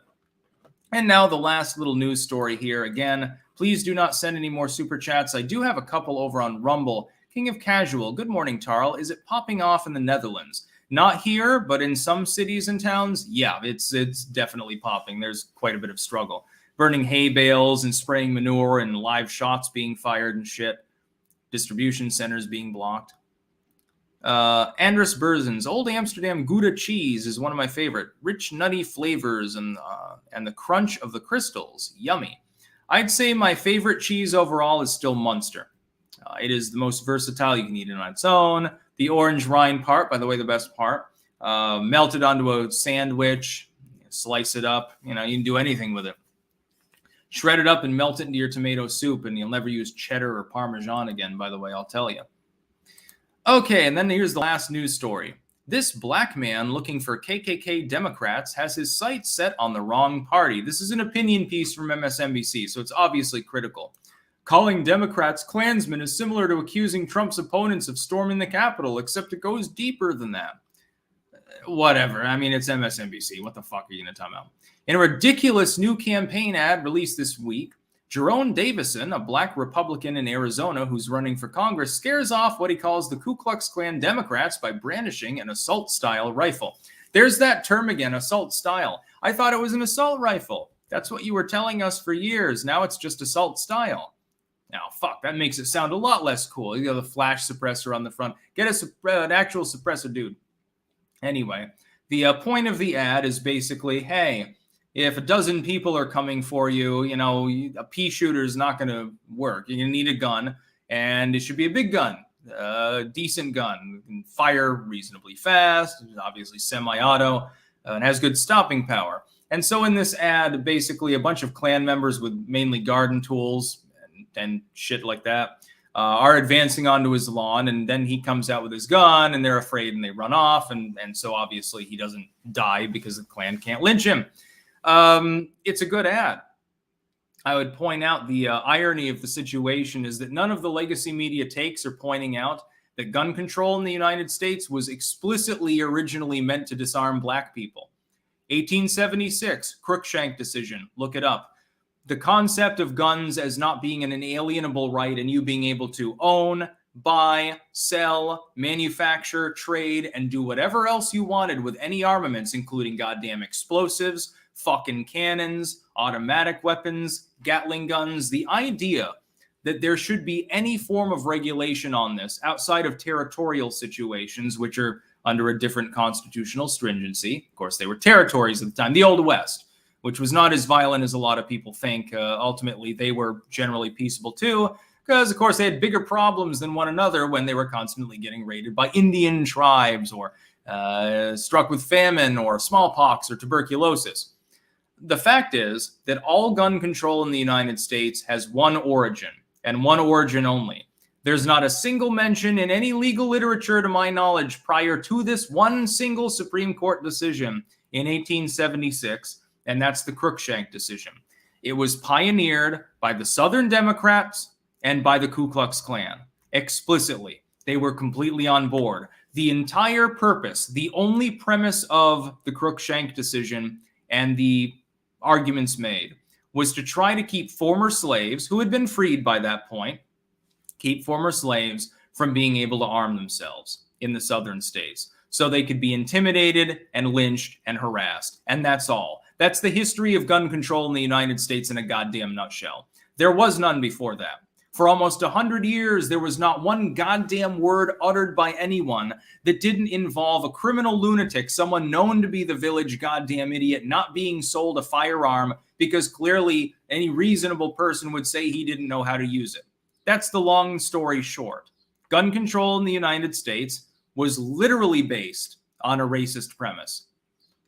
And now the last little news story here. Again, please do not send any more super chats. I do have a couple over on Rumble. King of Casual, good morning, Tarl. Is it popping off in the Netherlands? Not here, but in some cities and towns, yeah, it's definitely popping. There's quite a bit of struggle. Burning hay bales and spraying manure and live shots being fired and shit. Distribution centers being blocked. Andrus Berzens, Old Amsterdam Gouda cheese is one of my favorite. Rich, nutty flavors and the crunch of the crystals. Yummy. I'd say my favorite cheese overall is still Munster. It is the most versatile. You can eat it on its own. The orange rind part, by the way, the best part. Melt it onto a sandwich. Slice it up. You can do anything with it. Shred it up and melt it into your tomato soup, and you'll never use cheddar or Parmesan again, by the way, I'll tell you. Okay, and then here's the last news story. This black man looking for KKK Democrats has his sights set on the wrong party. This is an opinion piece from MSNBC, so it's obviously critical. Calling Democrats Klansmen is similar to accusing Trump's opponents of storming the Capitol, except it goes deeper than that. Whatever. I mean, it's MSNBC. What the fuck are you going to talk about? In a ridiculous new campaign ad released this week, Jerome Davison, a black Republican in Arizona who's running for Congress, scares off what he calls the Ku Klux Klan Democrats by brandishing an assault-style rifle. There's that term again, assault-style. I thought it was an assault rifle. That's what you were telling us for years. Now it's just assault-style. Now, fuck, that makes it sound a lot less cool. The flash suppressor on the front. Get an actual suppressor, dude. Anyway, the point of the ad is basically, hey, if a dozen people are coming for you, a pea shooter is not going to work. You're going to need a gun, and it should be a big gun, a decent gun. It can fire reasonably fast, obviously semi-auto, and has good stopping power. And so in this ad, basically a bunch of Klan members with mainly garden tools and shit like that are advancing onto his lawn, and then he comes out with his gun, and they're afraid, and they run off, and so obviously he doesn't die because the Klan can't lynch him. It's a good ad. I would point out the irony of the situation is that none of the legacy media takes are pointing out that gun control in the United States was explicitly originally meant to disarm black people. 1876, Cruikshank decision, look it up. The concept of guns as not being an inalienable right and you being able to own, buy, sell, manufacture, trade, and do whatever else you wanted with any armaments, including goddamn explosives, fucking cannons, automatic weapons, Gatling guns. The idea that there should be any form of regulation on this outside of territorial situations, which are under a different constitutional stringency. Of course, they were territories at the time, the Old West, which was not as violent as a lot of people think. Ultimately, they were generally peaceable too, because, of course, they had bigger problems than one another when they were constantly getting raided by Indian tribes or struck with famine or smallpox or tuberculosis. The fact is that all gun control in the United States has one origin, and one origin only. There's not a single mention in any legal literature, to my knowledge, prior to this one single Supreme Court decision in 1876, and that's the Cruikshank decision. It was pioneered by the Southern Democrats and by the Ku Klux Klan. Explicitly, they were completely on board. The entire purpose, the only premise of the Cruikshank decision and the arguments made was to try to keep former slaves, who had been freed by that point, keep former slaves from being able to arm themselves in the southern states so they could be intimidated and lynched and harassed. And that's all. That's the history of gun control in the United States in a goddamn nutshell. There was none before that. For almost 100 years, there was not one goddamn word uttered by anyone that didn't involve a criminal lunatic, someone known to be the village goddamn idiot, not being sold a firearm because clearly any reasonable person would say he didn't know how to use it. That's the long story short. Gun control in the United States was literally based on a racist premise.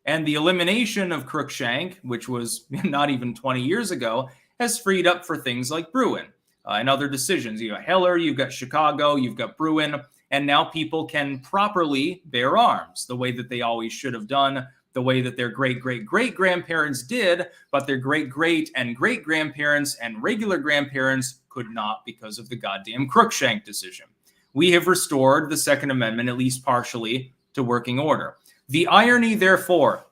And the elimination of Cruikshank, which was not even 20 years ago, has freed up for things like Bruin and other decisions. You got Heller, you've got Chicago, you've got Bruin, and now people can properly bear arms the way that they always should have done, the way that their great-great-great-grandparents did, but their great-great and great-grandparents and regular grandparents could not because of the goddamn Cruikshank decision. We have restored the Second Amendment, at least partially, to working order. The irony, therefore,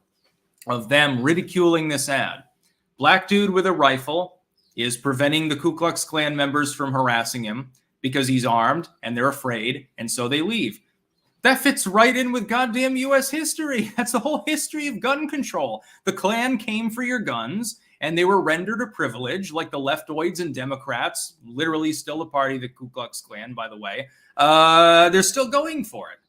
of them ridiculing this ad, black dude with a rifle is preventing the Ku Klux Klan members from harassing him because he's armed and they're afraid, and so they leave. That fits right in with goddamn U.S. history. That's the whole history of gun control. The Klan came for your guns, and they were rendered a privilege, like the leftoids and Democrats, literally still a party, the Ku Klux Klan, by the way. They're still going for it.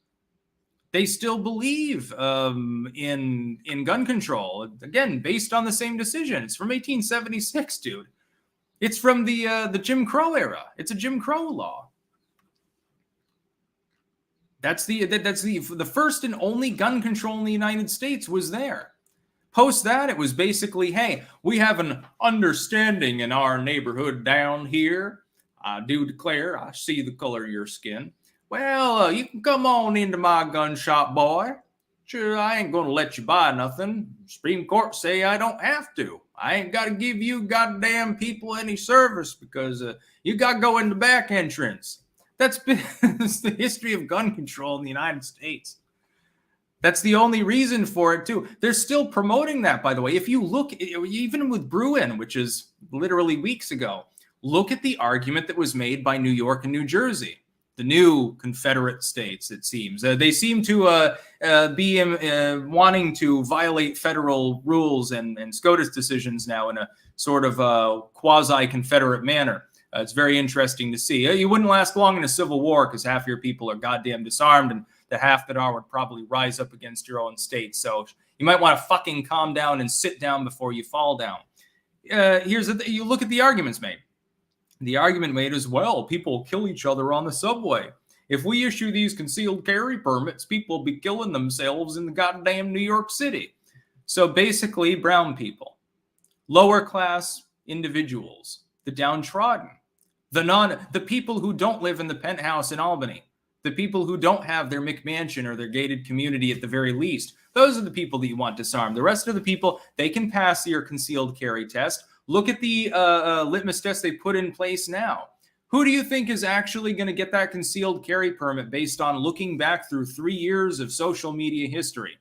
They still believe in gun control. Again, based on the same decision. It's from 1876, dude. It's from the Jim Crow era. It's a Jim Crow law. That's the first and only gun control in the United States was there. Post that, it was basically, hey, we have an understanding in our neighborhood down here. I do declare, I see the color of your skin. Well, you can come on into my gun shop, boy. Sure, I ain't going to let you buy nothing. Supreme Court say I don't have to. I ain't got to give you goddamn people any service because you got to go in the back entrance. That's the history of gun control in the United States. That's the only reason for it, too. They're still promoting that, by the way. If you look, even with Bruin, which is literally weeks ago, look at the argument that was made by New York and New Jersey, the new Confederate states, it seems. They seem to be wanting to violate federal rules and SCOTUS decisions now in a sort of quasi-Confederate manner. It's very interesting to see. You wouldn't last long in a civil war because half your people are goddamn disarmed, and the half that are would probably rise up against your own state. So you might want to fucking calm down and sit down before you fall down. You look at the arguments made. The argument made is, well, people kill each other on the subway. If we issue these concealed carry permits, people will be killing themselves in the goddamn New York City. So basically, brown people, lower class individuals, the downtrodden, the people who don't live in the penthouse in Albany, the people who don't have their McMansion or their gated community at the very least, those are the people that you want disarmed. The rest of the people, they can pass your concealed carry test. Look at the litmus test they put in place now. Who do you think is actually going to get that concealed carry permit based on looking back through 3 years of social media history?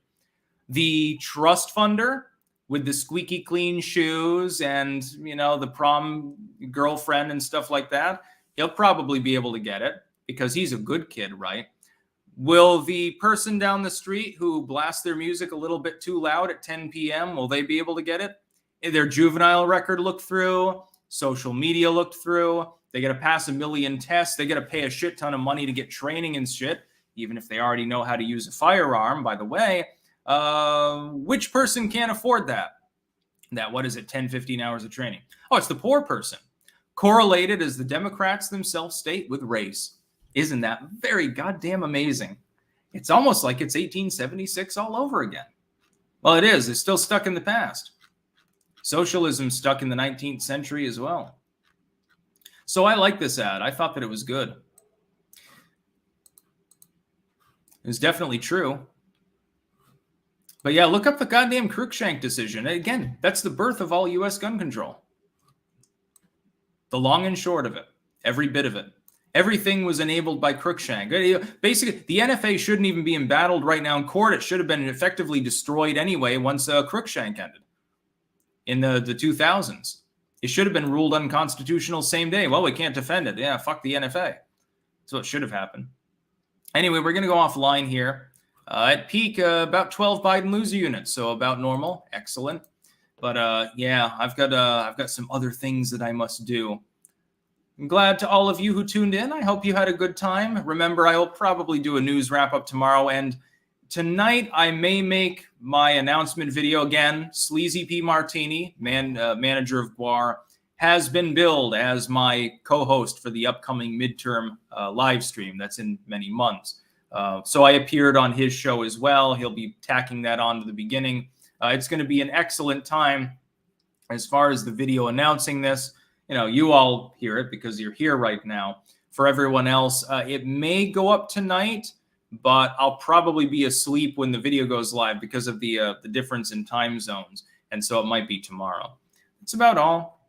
The trust funder with the squeaky clean shoes and, the prom girlfriend and stuff like that, he'll probably be able to get it because he's a good kid, right? Will the person down the street who blasts their music a little bit too loud at 10 p.m., will they be able to get it? Their juvenile record looked through, social media looked through, they got to pass 1 million tests, they got to pay a shit ton of money to get training and shit, even if they already know how to use a firearm, by the way. Which person can't afford that? What is it, 10, 15 hours of training? Oh, it's the poor person. Correlated, as the Democrats themselves state, with race. Isn't that very goddamn amazing? It's almost like it's 1876 all over again. Well, it is. It's still stuck in the past. Socialism stuck in the 19th century as well. So I like this ad. I thought that it was good. It was definitely true. But yeah, look up the goddamn Cruikshank decision. Again, that's the birth of all U.S. gun control. The long and short of it. Every bit of it. Everything was enabled by Cruikshank. Basically, the NFA shouldn't even be embattled right now in court. It should have been effectively destroyed anyway once Cruikshank ended in the 2000s. It should have been ruled unconstitutional same day. Well, we can't defend it. Yeah, fuck the NFA. So it should have happened. Anyway, we're going to go offline here. At peak, about 12 Biden loser units, so about normal. Excellent. But yeah, I've got some other things that I must do. I'm glad to all of you who tuned in. I hope you had a good time. Remember, I will probably do a news wrap-up tomorrow, and tonight I may make my announcement video again. Sleazy P. Martini, manager of Guar, has been billed as my co-host for the upcoming midterm live stream. That's in many months. So I appeared on his show as well. He'll be tacking that on to the beginning. It's going to be an excellent time as far as the video announcing this. You all hear it because you're here right now. For everyone else, it may go up tonight, but I'll probably be asleep when the video goes live because of the difference in time zones. And so it might be tomorrow. That's about all.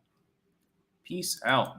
Peace out.